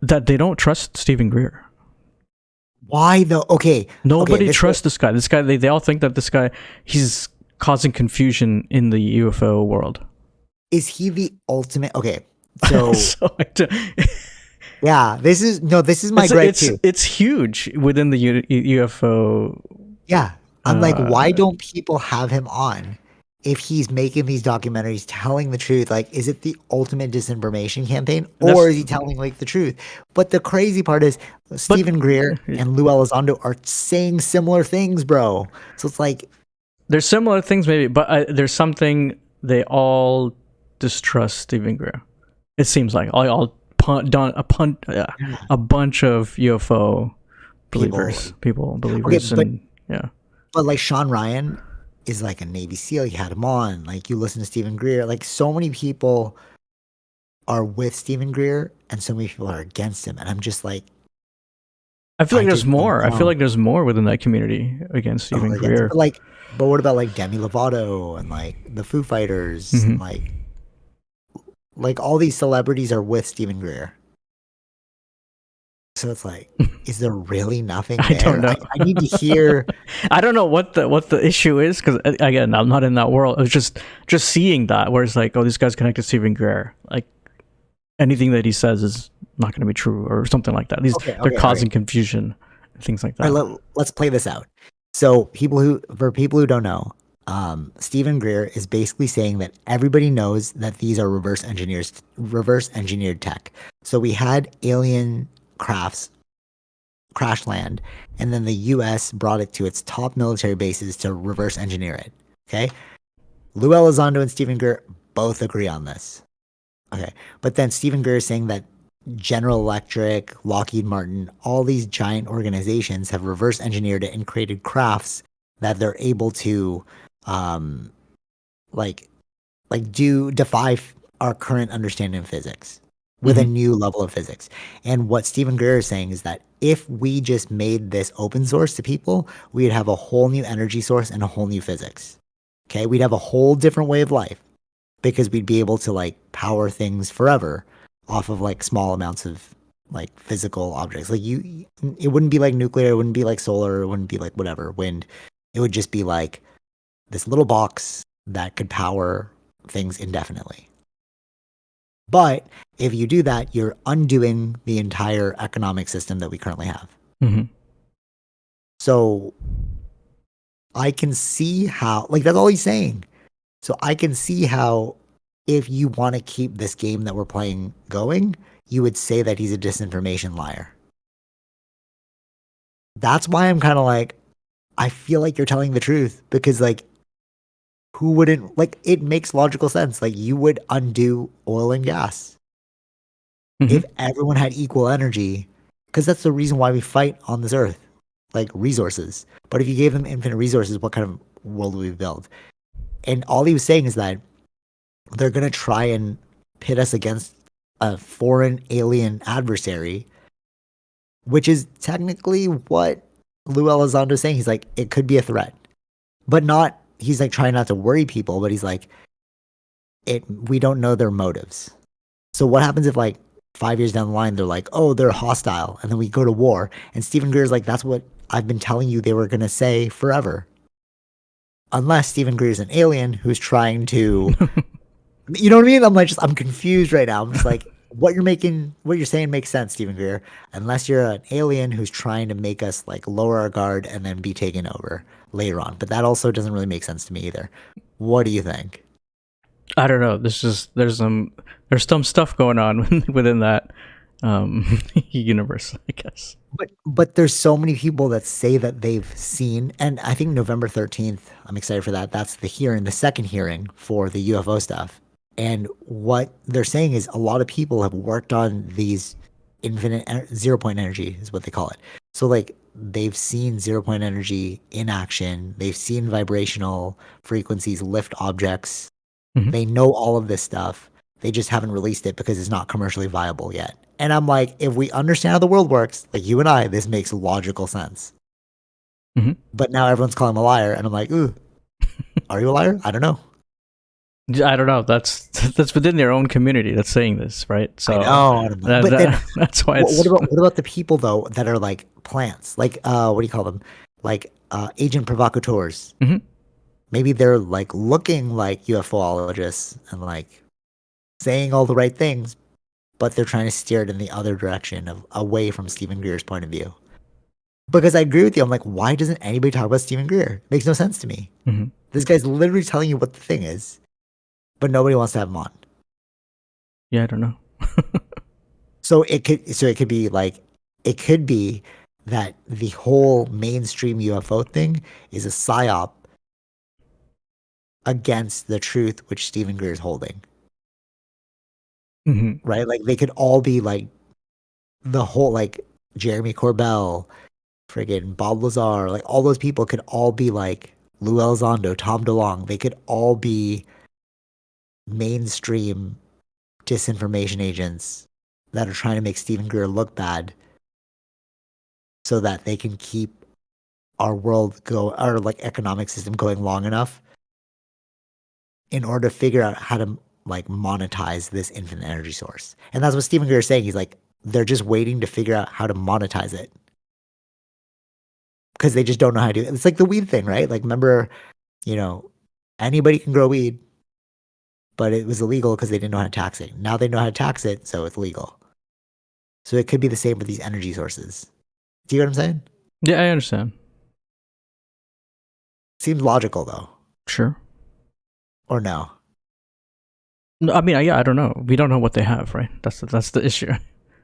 that they don't trust Stephen Greer. Why though? Okay. Okay. Nobody trusts this guy. This guy, they all think that this guy, he's causing confusion in the UFO world. Is he the ultimate? Okay. So So yeah, this is my gripe too. it's huge within the UFO. Yeah. I'm like, why Uh, don't people have him on if he's making these documentaries telling the truth? Like, is it the ultimate disinformation campaign That's- or is he telling like the truth? But the crazy part is Stephen Greer and Lou Elizondo are saying similar things, bro. So it's like, there's similar things maybe, but there's something they all distrust Stephen Greer. It seems like all a bunch of UFO believers, but and yeah. but like Sean Ryan is like a Navy SEAL. You had him on. Like you listen to Stephen Greer. Like so many people are with Stephen Greer and so many people are against him. And I'm just like, I feel like I there's just don't more. I feel know. like there's more within that community against Stephen Greer. But what about like Demi Lovato and like the Foo Fighters and like all these celebrities are with Stephen Greer. So it's like, is there really nothing there? I don't know. I need to hear. I don't know what the issue is because again, I'm not in that world. It's just seeing that where it's like, oh, this guy's connected to Stephen Greer. Like anything that he says is not going to be true or something like that. They're causing confusion, things like that. All right, let's play this out. So people who don't know, Stephen Greer is basically saying that everybody knows that these are reverse engineered tech. So we had alien crafts crash land, and then the U.S. brought it to its top military bases to reverse engineer it. Okay, Lou Elizondo and Stephen Greer both agree on this. Okay. But then Stephen Greer is saying that General Electric, Lockheed Martin, all these giant organizations have reverse engineered it and created crafts that they're able to um like do defy our current understanding of physics with a Mm-hmm. new level of physics. And what Stephen Greer is saying is that if we just made this open source to people, we'd have a whole new energy source and a whole new physics. Okay, we'd have a whole different way of life because we'd be able to like power things forever off of like small amounts of like physical objects. Like it wouldn't be like nuclear, it wouldn't be like solar, it wouldn't be like whatever, wind. It would just be like this little box that could power things indefinitely. But if you do that, you're undoing the entire economic system that we currently have. Mm-hmm. So I can see how, like, that's all he's saying. So I can see how, if you want to keep this game that we're playing going, you would say that he's a disinformation liar. That's why I'm kind of like, I feel like you're telling the truth because, like, who wouldn't, like, it makes logical sense. Like, you would undo oil and gas Mm-hmm. if everyone had equal energy, because that's the reason why we fight on this earth, like resources. But if you gave them infinite resources, what kind of world would we build? And all he was saying is that they're going to try and pit us against a foreign alien adversary, which is technically what Lou Elizondo is saying. He's like, it could be a threat, but not, he's like trying not to worry people, but he's like, we don't know their motives. So what happens if like 5 years down the line, they're like, oh, they're hostile. And then we go to war. And Stephen Greer's like, that's what I've been telling you they were going to say forever. Unless Stephen Greer's an alien who's trying to, you know what I mean? I'm like, I'm confused right now. I'm just like, what you're saying makes sense, Stephen Greer. Unless you're an alien who's trying to make us like lower our guard and then be taken over later on. But that also doesn't really make sense to me either. What do you think? I don't know. There's some stuff going on within that universe, I guess. But there's so many people that say that they've seen, and I think November 13th, I'm excited for that. That's the hearing, the second hearing for the UFO stuff. And what they're saying is a lot of people have worked on these zero point energy is what they call it. So like they've seen zero point energy in action. They've seen vibrational frequencies lift objects. Mm-hmm. They know all of this stuff. They just haven't released it because it's not commercially viable yet. And I'm like, if we understand how the world works, like you and I, this makes logical sense. Mm-hmm. But now everyone's calling him a liar, and I'm like, ooh, are you a liar? I don't know. I don't know. That's within their own community that's saying this, right? So I know. But then, that's why it's. what about the people though that are like plants? Like, what do you call them? Like, agent provocateurs. Mm-hmm. Maybe they're like looking like UFOologists and like saying all the right things, but they're trying to steer it in the other direction of away from Stephen Greer's point of view. Because I agree with you. I'm like, why doesn't anybody talk about Stephen Greer? It makes no sense to me. Mm-hmm. This guy's literally telling you what the thing is, but nobody wants to have him on. Yeah, I don't know. So it could be like, it could be that the whole mainstream UFO thing is a psyop against the truth which Stephen Greer is holding. Mm-hmm. Right? Like they could all be like the whole like Jeremy Corbell, friggin' Bob Lazar, like all those people could all be like Lou Elizondo, Tom DeLonge. They could all be mainstream disinformation agents that are trying to make Stephen Greer look bad so that they can keep our world our like economic system going long enough in order to figure out how to like monetize this infinite energy source. And that's what Stephen Greer is saying. He's like, they're just waiting to figure out how to monetize it because they just don't know how to do it. It's like the weed thing, right? Like, remember, anybody can grow weed, but it was illegal because they didn't know how to tax it. Now they know how to tax it, so it's legal. So it could be the same with these energy sources. Do you get what I'm saying? Yeah, I understand. Seems logical though. Sure. Or no? No, I mean, yeah, I don't know. We don't know what they have, right? That's the issue.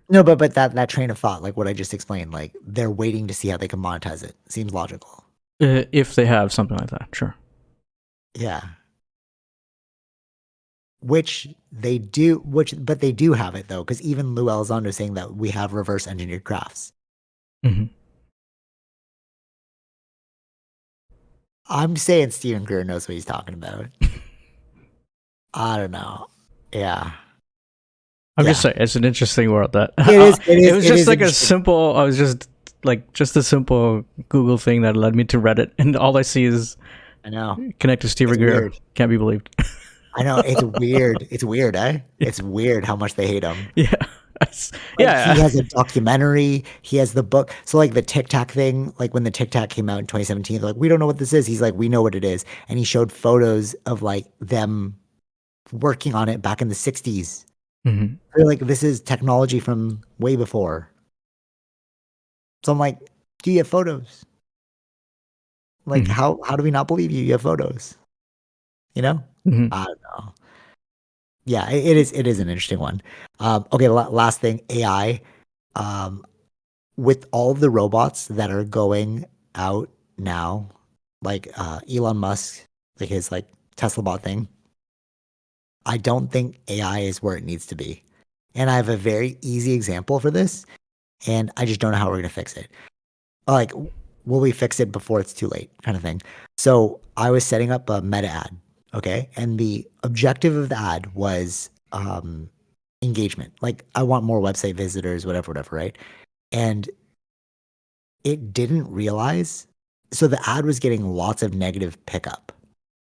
No, but that train of thought, like what I just explained, like they're waiting to see how they can monetize it. Seems logical. If they have something like that, sure. Yeah. but they do have it though, because even Lou Elizondo is saying that we have reverse engineered crafts. Hmm. I'm saying Stephen Greer knows what he's talking about. I don't know. Yeah. I'm just Yeah. saying, it's an interesting world that It is. It it is. was It just is like a interesting. simple. I was just a simple Google thing that led me to Reddit, and all I see is I know. connect to Steve It's Greer. weird. Can't be believed. I know. It's weird. It's weird, eh? It's weird how much they hate him. Yeah, Like he yeah. has a documentary, he has the book. So like the Tic Tac thing, like when the Tic Tac came out in 2017, they're like, we don't know what this is. He's like, we know what it is. And he showed photos of like them working on it back in the 60s. Hmm. They're like, this is technology from way before. So I'm like, do you have photos? Like Hmm. how do we not believe you? You have photos. You know? Hmm. I don't know. Yeah, it is an interesting one. Okay, last thing, AI. Um, with all of the robots that are going out now, like Elon Musk, like his like Tesla bot thing, I don't think AI is where it needs to be. And I have a very easy example for this, and I just don't know how we're gonna fix it. Like, will we fix it before it's too late, kind of thing. So I was setting up a meta ad, okay, and the objective of the ad was engagement. Like, I want more website visitors, whatever, right? And it didn't realize. So the ad was getting lots of negative pickup.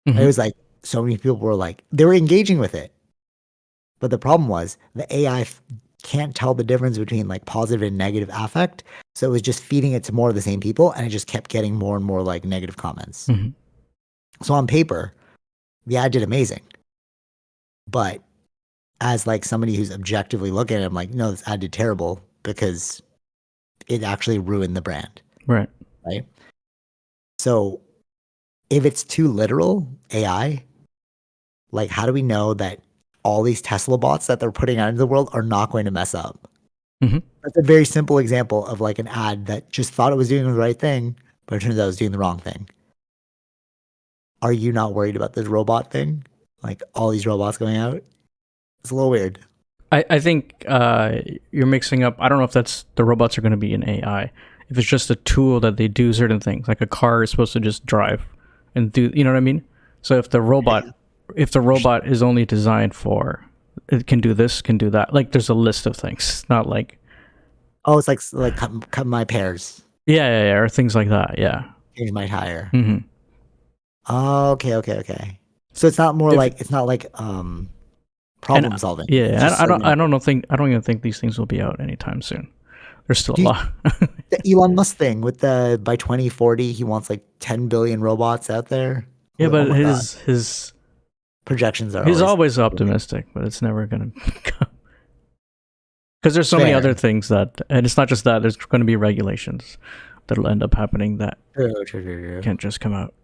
It Hmm. was like so many people were like they were engaging with it, but the problem was the AI can't tell the difference between like positive and negative affect. So it was just feeding it to more of the same people, and it just kept getting more and more like negative comments. Hmm. So on paper, the ad did amazing, but as like somebody who's objectively looking at it, I'm like, no, this ad did terrible because it actually ruined the brand, Right. right? So if it's too literal AI, like how do we know that all these Tesla bots that they're putting out into the world are not going to mess up? Hmm. That's a very simple example of like an ad that just thought it was doing the right thing, but it turns out it was doing the wrong thing. Are you not worried about this robot thing? Like all these robots going out? It's a little weird. I think you're mixing up. I don't know if that's the robots are going to be an AI. If it's just a tool that they do certain things, like a car is supposed to just drive and do, you know what I mean? So Yeah. if the robot is only designed for, it can do this, can do that. Like there's a list of things. It's not like, Oh, it's like cut my pears, yeah, or things like that. Yeah. change my tire. Hmm. Oh, okay. So If it's not like and problem solving. It's yeah, just serving a purpose. I don't even think these things will be out anytime soon. There's still a Do you, lot. the Elon Musk thing with the by 2040 he wants like 10 billion robots out there. Yeah, Oh but my god. Projections are he's always always optimistic, but it's never gonna come. Because there's so many fair. other things that, and it's not just that. There's going to be regulations that'll end up happening that True. can't just come out.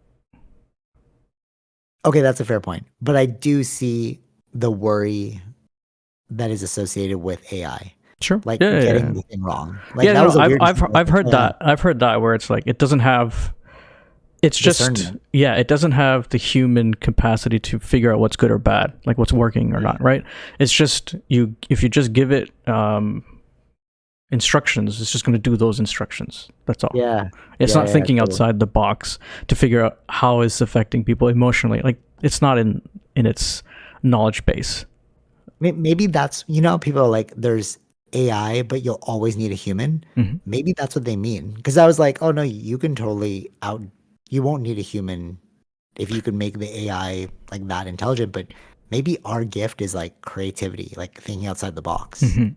Okay, that's a fair point. But I do see the worry that is associated with AI, Sure. like Yeah. getting the thing wrong. Like Yeah. that No, was the weirdest thing. I was I've like, heard oh yeah, that. I've heard that where it's like it doesn't have. It's just discernment. yeah. It doesn't have the human capacity to figure out what's good or bad, like what's working or Yeah. not. Right. It's just you. If you just give it instructions, it's just going to do those instructions. That's all. Yeah. It's not thinking Totally. outside the box to figure out how it's affecting people emotionally. Like it's not in its knowledge base. Maybe that's how people are like, there's AI, but you'll always need a human. Hmm. Maybe that's what they mean. Because I was like, oh no, you can totally out. You won't need a human if you can make the AI like that intelligent. But maybe our gift is like creativity, like thinking outside the box. Hmm.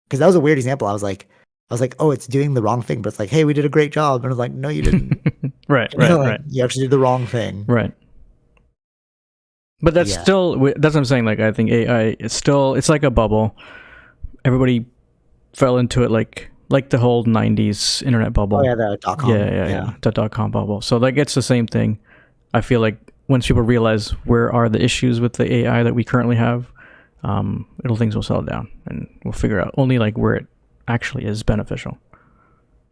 Because that was a weird example. I was like, oh, it's doing the wrong thing, but it's like, hey, we did a great job, and I was like, no, you didn't. Right, Like you actually did the wrong thing. right. But that's Yeah. still that's what I'm saying. Like I think AI is still it's like a bubble. Everybody fell into it like the whole '90s internet Oh bubble. yeah, the Yeah, .com. Yeah. the .com bubble. So like it's the same thing. I feel like once people realize where are the issues with the AI that we currently have, it'll things will settle down and we'll figure out only like where it actually is beneficial.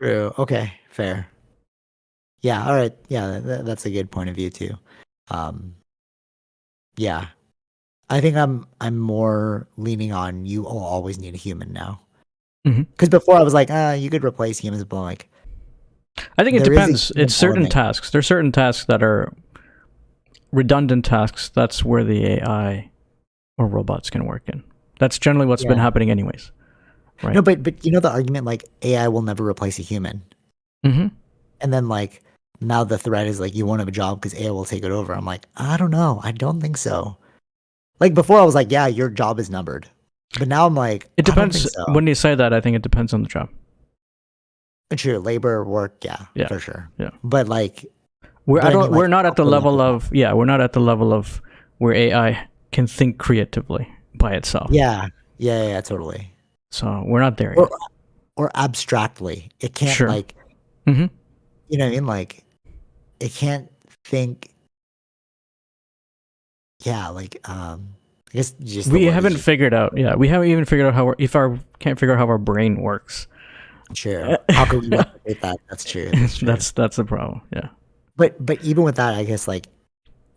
True. Okay. Fair. Yeah. All right. Yeah, that's a good point of view too. Um, yeah. I think I'm more leaning on you will always need a human now. Hmm. Because before I was like, you could replace humans, but like I think it there is a depends. human It's certain element. tasks. There's certain tasks that are redundant tasks. That's where the AI or robots can work in. That's generally what's been Yeah. happening, anyways. No, Right. but you know the argument like AI will never replace a human. Mm-hmm. And then like now the threat is like you won't have a job because AI will take it over. I'm like, I don't know. I don't think so. Like before I was like, yeah, your job is numbered. But now I'm like, It I don't depends. think so. When you say that, I think it depends on the job. Sure, labor, work, yeah, Yeah. for sure. Yeah. But like We're but I I mean don't. like We're not at the upper level level jobs. of yeah. We're not at the level of where AI can think creatively by itself. Yeah. Yeah, totally. So we're not there Or yet. or abstractly. It can't Sure. like Mm-hmm. you know what I mean? Like it can't think yeah, like I guess just the We word is haven't just figured out. Yeah, we haven't even figured out how if our can't figure out how our brain works. sure. How could we replicate that? That's true. That's true. That's the problem. Yeah. But even with that, I guess like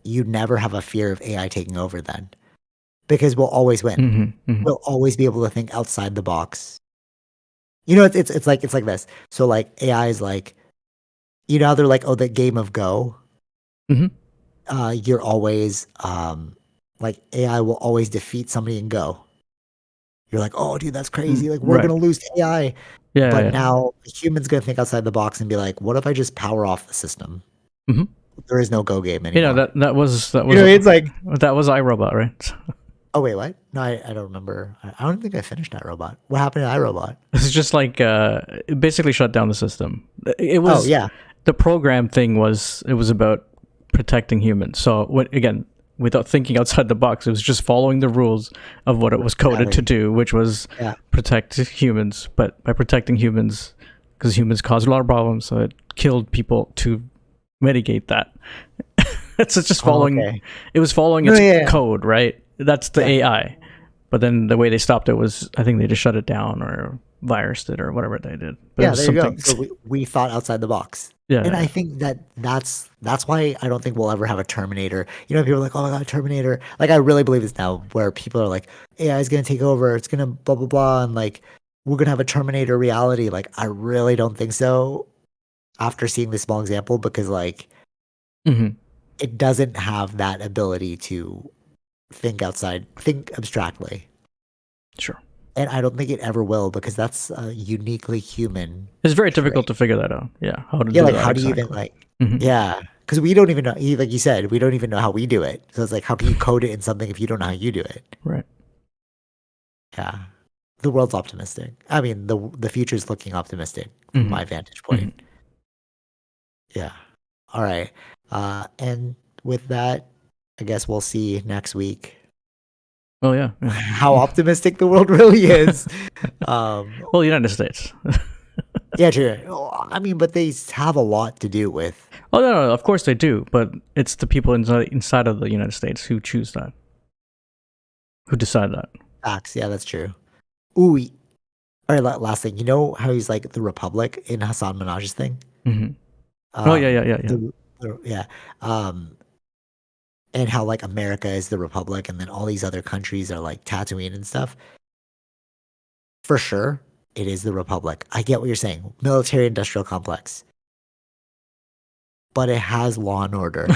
you never have a fear of AI taking over then because we'll always win. Mm-hmm. Mm-hmm. We'll always be able to think outside the box. You know, it's like this. So like AI is like, you know, how they're like, oh, the game of Go. Mm-hmm. You're always like AI will always defeat somebody in Go. You're like, oh, dude, that's crazy. Like we're Right. gonna lose to AI. Yeah. But Yeah. now a human's gonna think outside the box and be like, what if I just power off the system? Mm-hmm. There is no Go game You know anymore. that You was know, it's like, that was iRobot, right? oh wait, what? No, I don't remember. I don't think I finished that robot. What happened to iRobot? It's just like it basically shut down the system. It Oh was yeah, the program thing was it was about protecting humans. So what again, without thinking outside the box, it was just following the rules of what it was coded to exactly. do, which was Yeah. protect humans. But by protecting humans, because humans caused a lot of problems, so it killed people to mitigate that. It's just Oh, following. okay. It was following No, its yeah, code, right? That's the yeah, AI. But then the way they stopped it was, I think they just shut it down or virused it or whatever they did. But it yeah. was There you go. something. So we thought outside the box, Yeah, and I yeah, think that's why I don't think we'll ever have a Terminator. You know, people are like, oh my god, Terminator. Like I really believe this now, where people are like, AI is gonna take over. It's gonna blah blah blah, and like we're gonna have a Terminator reality. Like I really don't think so. After seeing this small example, because like yeah. Hmm. it doesn't have that ability to think abstractly. Sure. And I don't think it ever will because that's a uniquely human It's very difficult trait. to figure that out. Yeah, how to Yeah, do like that how do you even exactly. like Hmm. yeah, because we don't even know like you said, we don't even know how we do it. So it's like how can you code it in something if you don't know how you do it? Right. Yeah. The world's optimistic. I mean, the future's looking optimistic from Hmm. my vantage Hmm. point. Yeah. All right. And with that, I guess we'll see next week Well, yeah, how yeah. optimistic the world really is. Um, Well, United States. yeah, true. I mean, but they have a lot to do with Oh no, of course they do, but it's the people inside of the United States who choose that, who decide that. facts. Yeah, that's true. Ooh, all right, last thing. You know how he's like the Republic in Hassan Minaj's thing? Hmm. Oh yeah, Um, yeah, yeah, yeah. yeah. Um, and how like America is the Republic and then all these other countries are like Tatooine and stuff. For sure, it is the Republic. I get what you're saying. Military industrial complex. But it has law and order.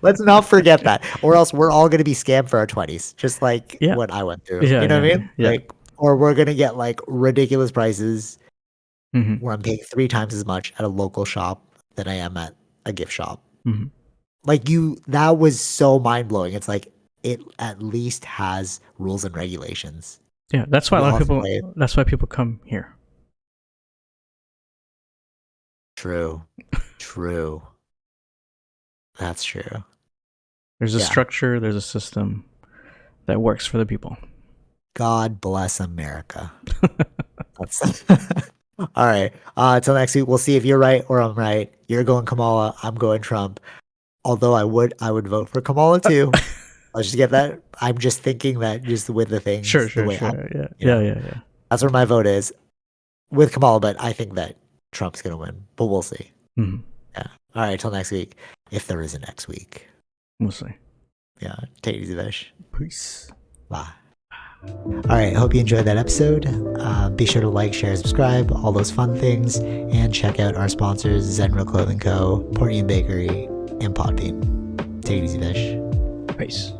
Let's not forget that. Or else we're all gonna be scammed for our 20s, just like Yeah, what I went through. yeah, You know yeah, what I yeah, mean? yeah. Like or we're gonna get like ridiculous prices Hmm. where I'm paying 3 times as much at a local shop than I am at a gift shop. Hmm. Like that was so mind blowing. It's like it at least has rules and regulations. Yeah, that's why a We lot all of have to people. play it. That's why people come here. True. True. That's true. There's a Yeah. structure. There's a system that works for the people. God bless America. That's all right. Till next week, we'll see if you're right or I'm right. You're going Kamala. I'm going Trump. Although I would vote for Kamala too. I'll just get that. I'm just thinking that just with the Sure, things, the sure, way I'm, sure. Yeah, you yeah, know, yeah, yeah. that's where my vote is with Kamala. But I think that Trump's gonna win. But we'll see. Hmm. Yeah. All right. Till next week, if there is a next week. We'll see. Yeah, take it easy, Vish. Peace. Bye. All right, hope you enjoyed that episode. Be sure to like, share, subscribe, all those fun things, and check out our sponsors, Zenro Clothing Co., Portian Bakery, and Podbean. Take it easy, Vish. Peace.